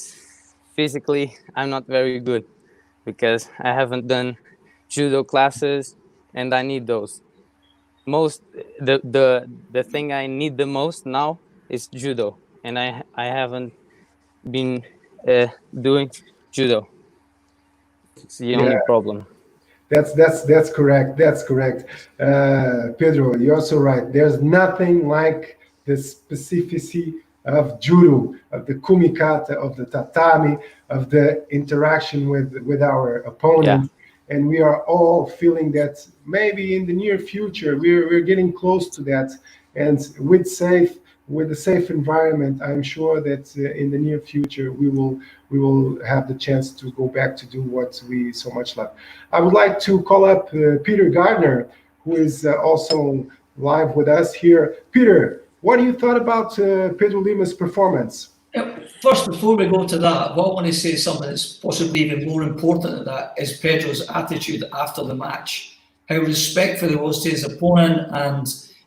physically I'm not very good because I haven't done judo classes and I need those. The thing I need the most now is judo, and I haven't been doing judo. It's the only problem. That's correct. That's correct. Pedro, you're also right. There's nothing like the specificity of judo, of the kumikata, of the tatami, of the interaction with our opponents. And we are all feeling that maybe in the near future we're getting close to that. And with a safe environment, I'm sure that in the near future we will have the chance to go back to do what we so much love. I would like to call up Peter Gardner, who is also live with us here. Peter, what do you thought about Pedro Lima's performance? First, before we go to that, what I want to say is something that's possibly even more important than that is Pedro's attitude after the match. How respectful he was to his opponent, and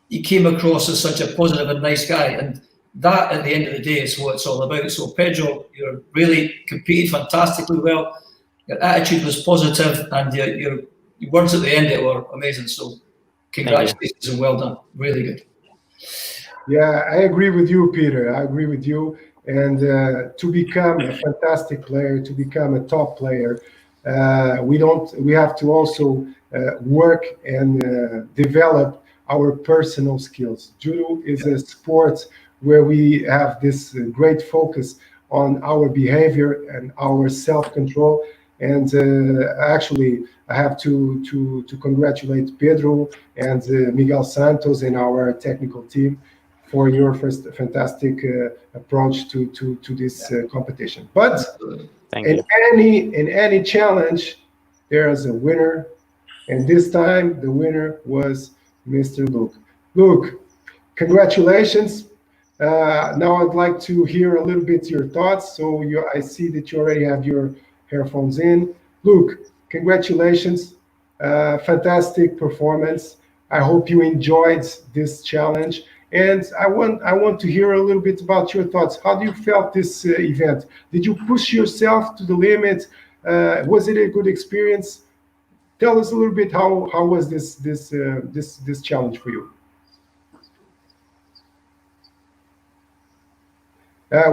he came across as such a positive and nice guy. And that, at the end of the day, is what it's all about. So, Pedro, you really competed fantastically well. Your attitude was positive, and your words at the end of it were amazing. So, congratulations and well done. Really good. Yeah, I agree with you, Peter. I agree with you. And to become a fantastic player, to become a top player, we have to also work and develop our personal skills. Judo is a sport where we have this great focus on our behavior and our self-control. And actually, I have to congratulate Pedro and Miguel Santos and our technical team for your first fantastic approach to this competition. But Thank you. in any challenge, there is a winner, and this time the winner was Mr. Luke. Luke, congratulations. Now I'd like to hear a little bit your thoughts. So I see that you already have your earphones in. Luke, congratulations. Fantastic performance. I hope you enjoyed this challenge. And I want to hear a little bit about your thoughts. How do you felt this event? Did you push yourself to the limit? Was it a good experience? Tell us a little bit how was this challenge for you?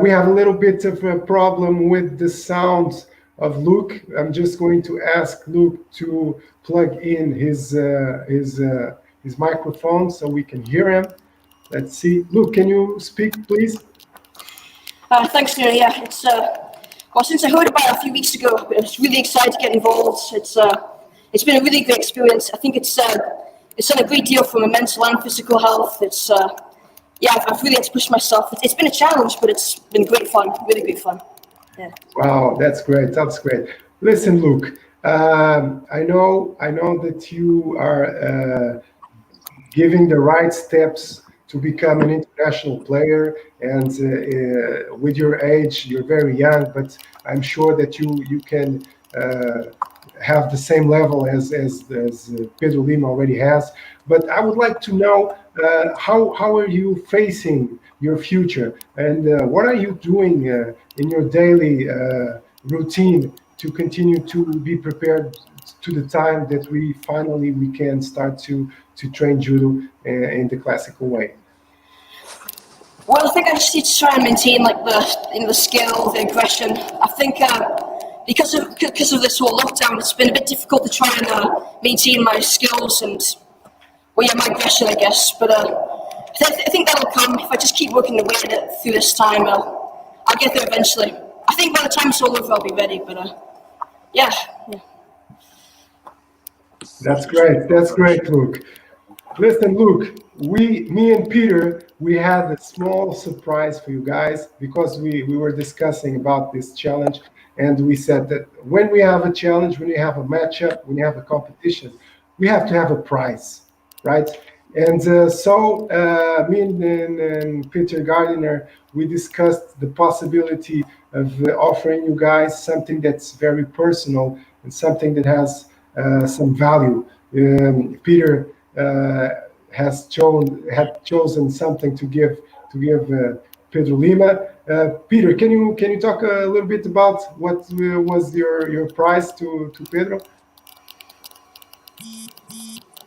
We have a little bit of a problem with the sound of Luke. I'm just going to ask Luke to plug in his microphone so we can hear him. Let's see. Luke, can you speak, please? Thanks, Nina. Yeah, it's well, since I heard about it a few weeks ago, I was really excited to get involved. It's been a really great experience. I think it's done a great deal for my mental and physical health. It's yeah, I've really had to push myself. It's been a challenge, but it's been great fun, really great fun. Yeah. Wow, that's great. That's great. Listen, Luke, I know that you are giving the right steps to become an international player, and with your age, you're very young, but I'm sure that you can have the same level as Pedro Lima already has. But I would like to know how are you facing your future, and what are you doing in your daily routine to continue to be prepared to the time that we can start to train judo in the classical way? Well, I think I just need to try and maintain like the skill, the aggression. I think because of this whole lockdown, it's been a bit difficult to try and maintain my skills and my aggression, I guess. But I think that'll come if I just keep working away at it through this time. I'll get there eventually. I think by the time it's all over, I'll be ready. But yeah. That's great. That's great, Luke. Listen, Luke, me and Peter, we had a small surprise for you guys because we were discussing about this challenge, and we said that when we have a challenge, when you have a matchup, when you have a competition, we have to have a prize, right? And so me and Peter Gardiner, we discussed the possibility of offering you guys something that's very personal and something that has some value. Peter had chosen something to give Pedro Lima. Peter, can you talk a little bit about what was your prize to Pedro?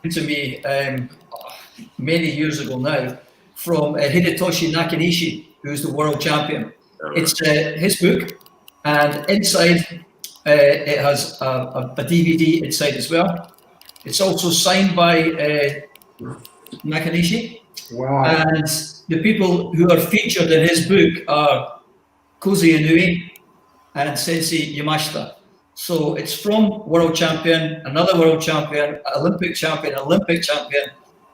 To me, many years ago now, from Hidetoshi Nakanishi, who's the world champion. It's his book, and inside it has a DVD inside as well. It's also signed by Nakanishi. Wow. And the people who are featured in his book are Kozi Inui and Sensei Yamashita. So it's from world champion, another world champion, Olympic champion,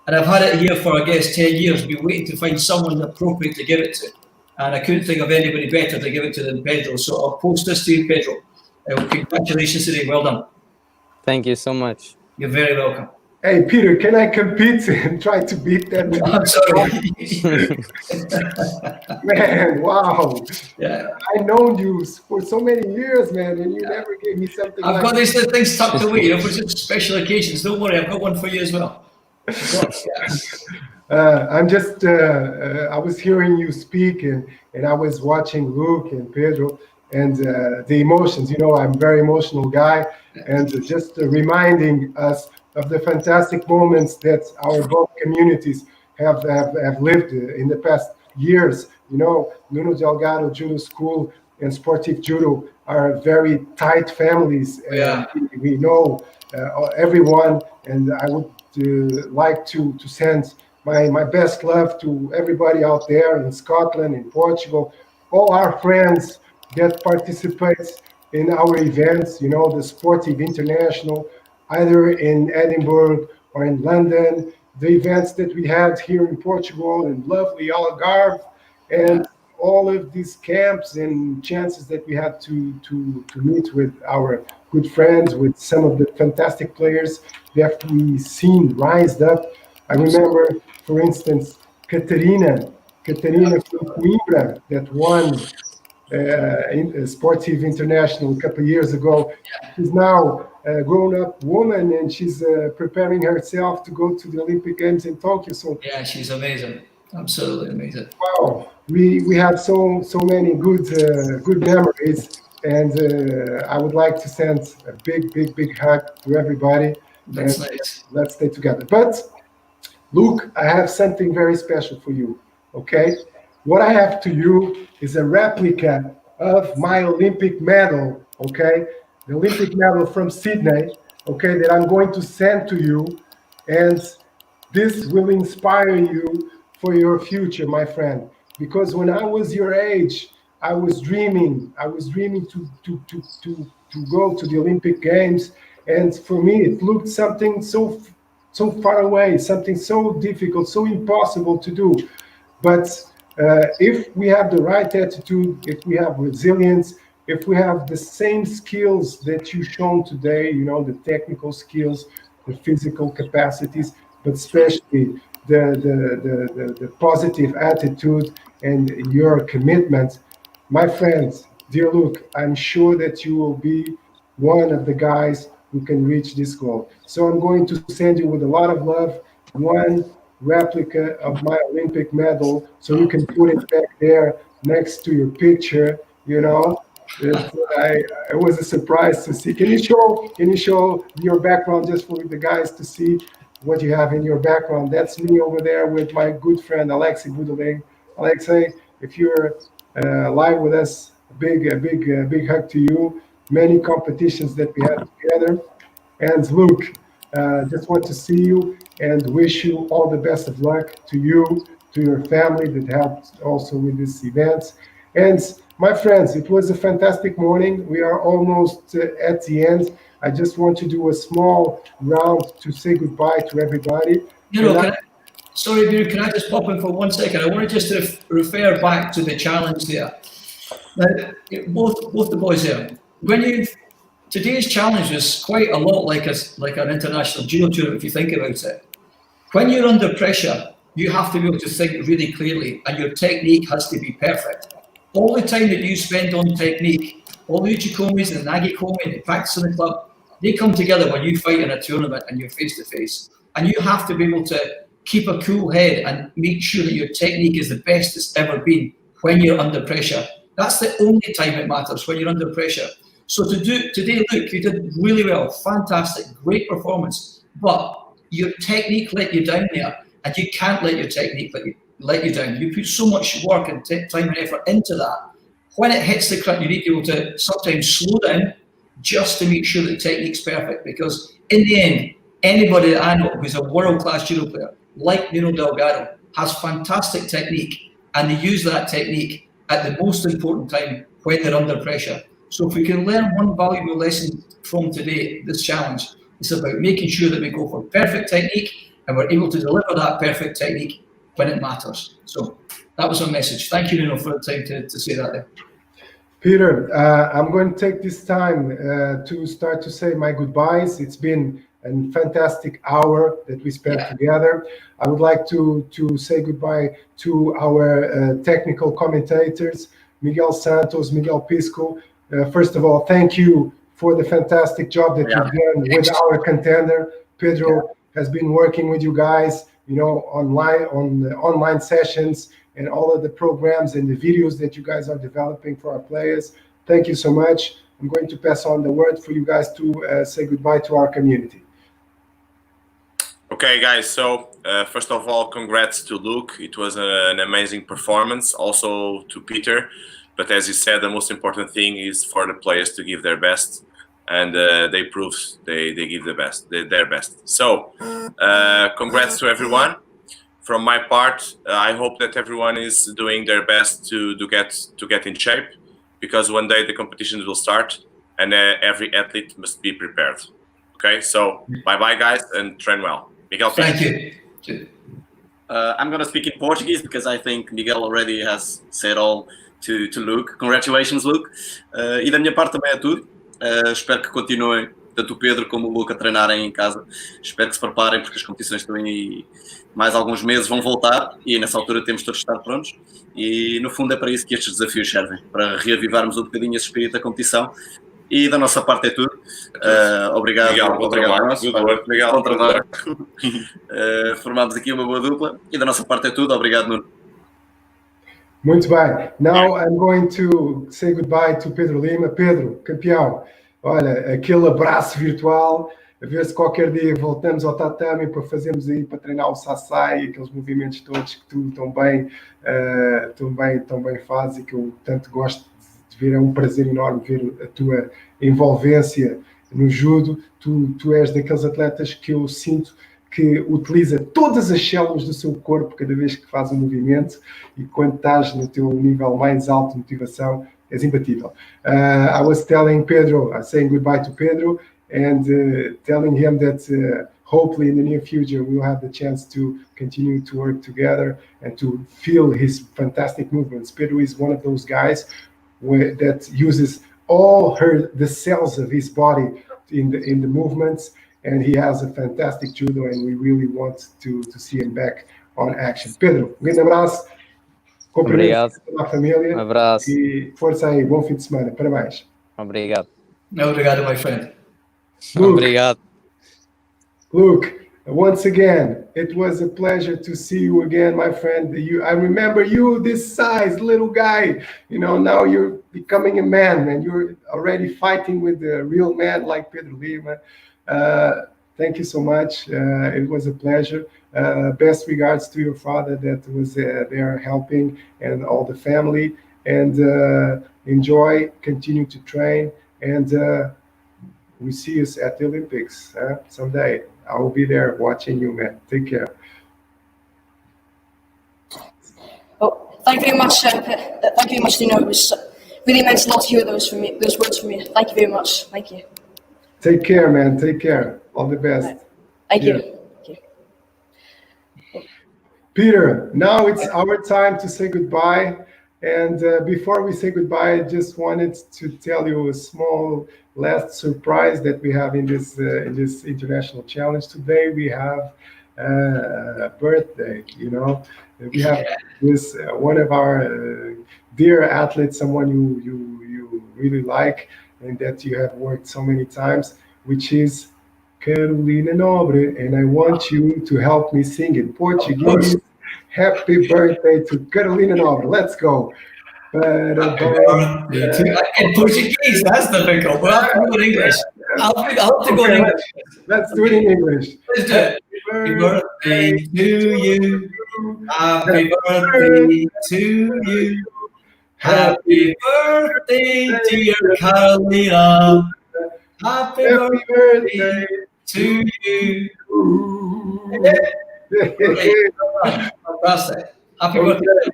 and I've had it here for, I guess, 10 years. Been waiting to find someone appropriate to give it to, and I couldn't think of anybody better to give it to than Pedro. So I'll post this to you, Pedro. Congratulations today. Well done. Thank you so much. You're very welcome. Hey, Peter, can I compete and try to beat them? I'm sorry. Man, wow. Yeah. I've known you for so many years, man, and you never gave me something I've like got these things tucked away, for such special occasions. Don't worry, I've got one for you as well. I'm just, I was hearing you speak, and I was watching Luke and Pedro, and the emotions. You know, I'm a very emotional guy, and just reminding us of the fantastic moments that our both communities have lived in the past years. You know, Nuno Delgado Judo School and SPORTIF Judo are very tight families. Yeah. We know everyone, and I would like to send my best love to everybody out there in Scotland, in Portugal, all our friends that participates in our events, you know, the SPORTIF International, either in Edinburgh or in London, the events that we had here in Portugal in lovely Algarve, and all of these camps and chances that we had to meet with our good friends, with some of the fantastic players that we seen rise up. I remember, for instance, Catarina from Coimbra that won SPORTIF International a couple of years ago. She's now a grown-up woman, and she's preparing herself to go to the Olympic Games in Tokyo. So yeah, she's amazing, absolutely amazing. wow, we have so many good memories, and I would like to send a big hug to everybody. That's and nice. Let's stay together. But Luke, I have something very special for you. Okay, what I have to you is a replica of my Olympic medal. Okay, the Olympic medal from Sydney. Okay, that I'm going to send to you, and this will inspire you for your future, my friend. Because when I was your age, I was dreaming to go to the Olympic Games, and for me it looked something so far away, something so difficult, so impossible to do. But if we have the right attitude, if we have resilience, if we have the same skills that you've shown today, you know, the technical skills, the physical capacities, but especially the positive attitude and your commitment, my friends, dear Luke, I'm sure that you will be one of the guys who can reach this goal. So I'm going to send you with a lot of love one replica of my Olympic medal, so you can put it back there next to your picture. You know, it was a surprise to see. Can you show your background just for the guys to see what you have in your background? That's me over there with my good friend Alexei Budolin. Alexei, if you're live with us, a big hug to you. Many competitions that we had together. And Luke, just want to see you and wish you all the best of luck to you, to your family that helped also with this event. And my friends, it was a fantastic morning. We are almost at the end. I just want to do a small round to say goodbye to everybody. You know, sorry, Beer, can I just pop in for 1 second? I want to just refer back to the challenge there. Now, both the boys there. Today's challenge is quite a lot like an international judo tournament, if you think about it. When you're under pressure, you have to be able to think really clearly, and your technique has to be perfect. All the time that you spend on technique, all the uchikomis and the nagikomi and the practice in the club, they come together when you fight in a tournament and you're face to face. And you have to be able to keep a cool head and make sure that your technique is the best it's ever been when you're under pressure. That's the only time it matters, when you're under pressure. So today, Luke, you did really well, fantastic, great performance, but your technique let you down there, and you can't let your technique let you down. You put so much work and time and effort into that. When it hits the crunch, you need to be able to sometimes slow down just to make sure the technique's perfect, because in the end, anybody that I know who's a world-class judo player, like Nuno Delgado, has fantastic technique, and they use that technique at the most important time when they're under pressure. So if we can learn one valuable lesson from today, this challenge, it's about making sure that we go for perfect technique and we're able to deliver that perfect technique when it matters. So that was our message. Thank you, Nuno, for the time to say that there. Peter, I'm going to take this time to start to say my goodbyes. It's been a fantastic hour that we spent together. I would like to say goodbye to our technical commentators, Miguel Santos, Miguel Pisco. First of all, thank you for the fantastic job that you've done with our contender. Pedro has been working with you guys, you know, online on the online sessions and all of the programs and the videos that you guys are developing for our players. Thank you so much. I'm going to pass on the word for you guys to say goodbye to our community. Okay, guys. So first of all, congrats to Luke. It was an amazing performance. Also to Peter. But as you said, the most important thing is for the players to give their best, and they prove they give their best. So congrats to everyone. From my part, I hope that everyone is doing their best to get in shape, because one day the competitions will start, and every athlete must be prepared. Okay, so bye-bye, guys, and train well. Miguel, Thank you. I'm going to speak in Portuguese because I think Miguel already has said all to Luke. Congratulations, Luke. E da minha parte também é tudo. Espero que continuem, tanto o Pedro como o Luke, a treinarem em casa. Espero que se preparem, porque as competições estão aí mais alguns meses, vão voltar e nessa altura temos todos de estar prontos. E no fundo é para isso que estes desafios servem, para reavivarmos um bocadinho esse espírito da competição. E da nossa parte é tudo. Obrigado. Miguel, bom trabalho. Miguel, bom trabalho. Formamos aqui uma boa dupla. E da nossa parte é tudo. Obrigado, Nuno. Muito bem. Now I'm going to say goodbye to Pedro Lima. Pedro, campeão, olha, aquele abraço virtual, a ver se qualquer dia voltamos ao tatame para fazermos aí, para treinar o sasai, aqueles movimentos todos que tu tão bem fazes e que eu tanto gosto de ver. É um prazer enorme ver a tua envolvência no judo. Tu és daqueles atletas que eu sinto que utiliza todas as células do seu corpo cada vez que faz um movimento, e quando estás no teu nível mais alto de motivação, és imbatível. I was telling Pedro, saying goodbye to Pedro, and telling him that hopefully in the near future we'll have the chance to continue to work together and to feel his fantastic movements. Pedro is one of those guys that uses all the cells of his body in the movements, and he has a fantastic judo, and we really want to see him back on action. Pedro, um grande abraço, cumprimentos à família, abraço e força aí, bom fim de semana, parabéns. Obrigado. Obrigado, my friend. Luke, Obrigado. Luke, once again, it was a pleasure to see you again, my friend. I remember you, this size, little guy. You know, now you're becoming a man, and you're already fighting with a real man like Pedro Lima. Thank you so much. It was a pleasure. Best regards to your father that was there helping, and all the family. And enjoy, continue to train, and we see us at the Olympics someday. I will be there watching you, man. Take care. Oh, thank you very much. Thank you very much, Nuno. It was really meant a lot to hear those words from you. Thank you very much. Thank you. Take care, man. Take care. All the best. Thank you. Yeah. Peter, now it's our time to say goodbye. And before we say goodbye, I just wanted to tell you a small last surprise that we have in this international challenge. Today we have a birthday, you know. We have this one of our dear athletes, someone you really like and that you have worked so many times, which is Carolina Nobre, and I want you to help me sing in Portuguese. Happy birthday to Carolina Nobre. Let's go. In Portuguese, that's difficult. But I'll do it in English. I'll have to go in English. Let's do it in English. Let's do it. Happy birthday to you. Happy birthday to you. Happy birthday, dear Carolina. Happy birthday to you. Fantastic. Happy birthday.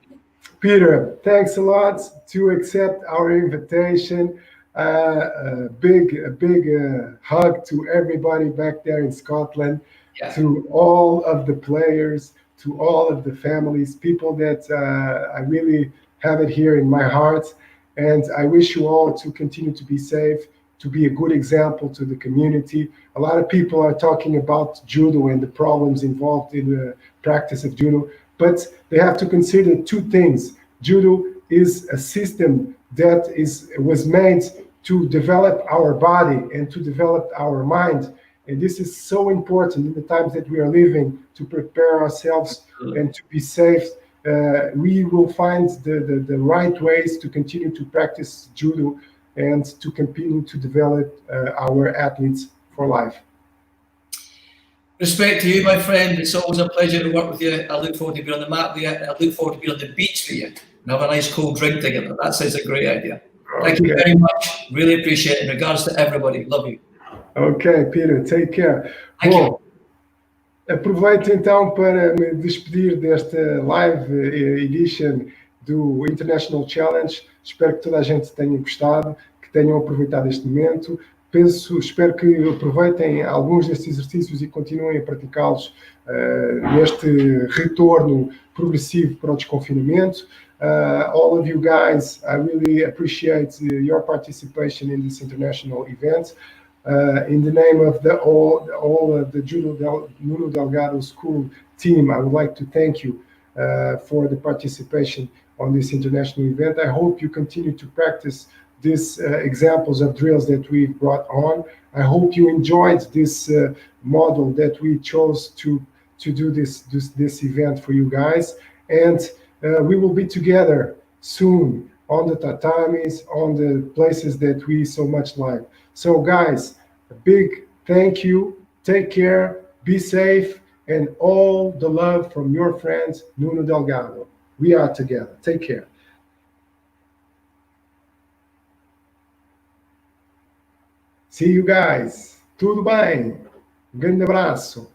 Peter, thanks a lot to accept our invitation. A big hug to everybody back there in Scotland, to all of the players, to all of the families, people that I really have it here in my heart. And I wish you all to continue to be safe, to be a good example to the community. A lot of people are talking about judo and the problems involved in the practice of judo, but they have to consider two things. Judo is a system that was made to develop our body and to develop our mind. And this is so important in the times that we are living, to prepare ourselves and to be safe. We will find the right ways to continue to practice judo and to continue to develop our athletes for life. Respect to you, my friend. It's always a pleasure to work with you. I look forward to being on the mat with you. I look forward to being on the beach with you and have a nice cold drink together. That sounds a great idea. Okay. Thank you very much. Really appreciate it. In regards to everybody, love you. Okay, Peter, take care. Thank you. Aproveito então para me despedir desta live edition do International Challenge. Espero que toda a gente tenha gostado, que tenham aproveitado este momento. Espero que aproveitem alguns destes exercícios e continuem a praticá-los neste retorno progressivo para o desconfinamento. All of you guys, I really appreciate your participation in this international event. In the name of all of the Judo Nuno Delgado School team, I would like to thank you for the participation on this international event. I hope you continue to practice these examples of drills that we've brought on. I hope you enjoyed this model that we chose to do this event for you guys. And we will be together soon on the tatamis, on the places that we so much like. So guys, a big thank you. Take care, be safe, and all the love from your friends, Nuno Delgado. We are together. Take care. See you guys. Tudo bem? Um grande abraço.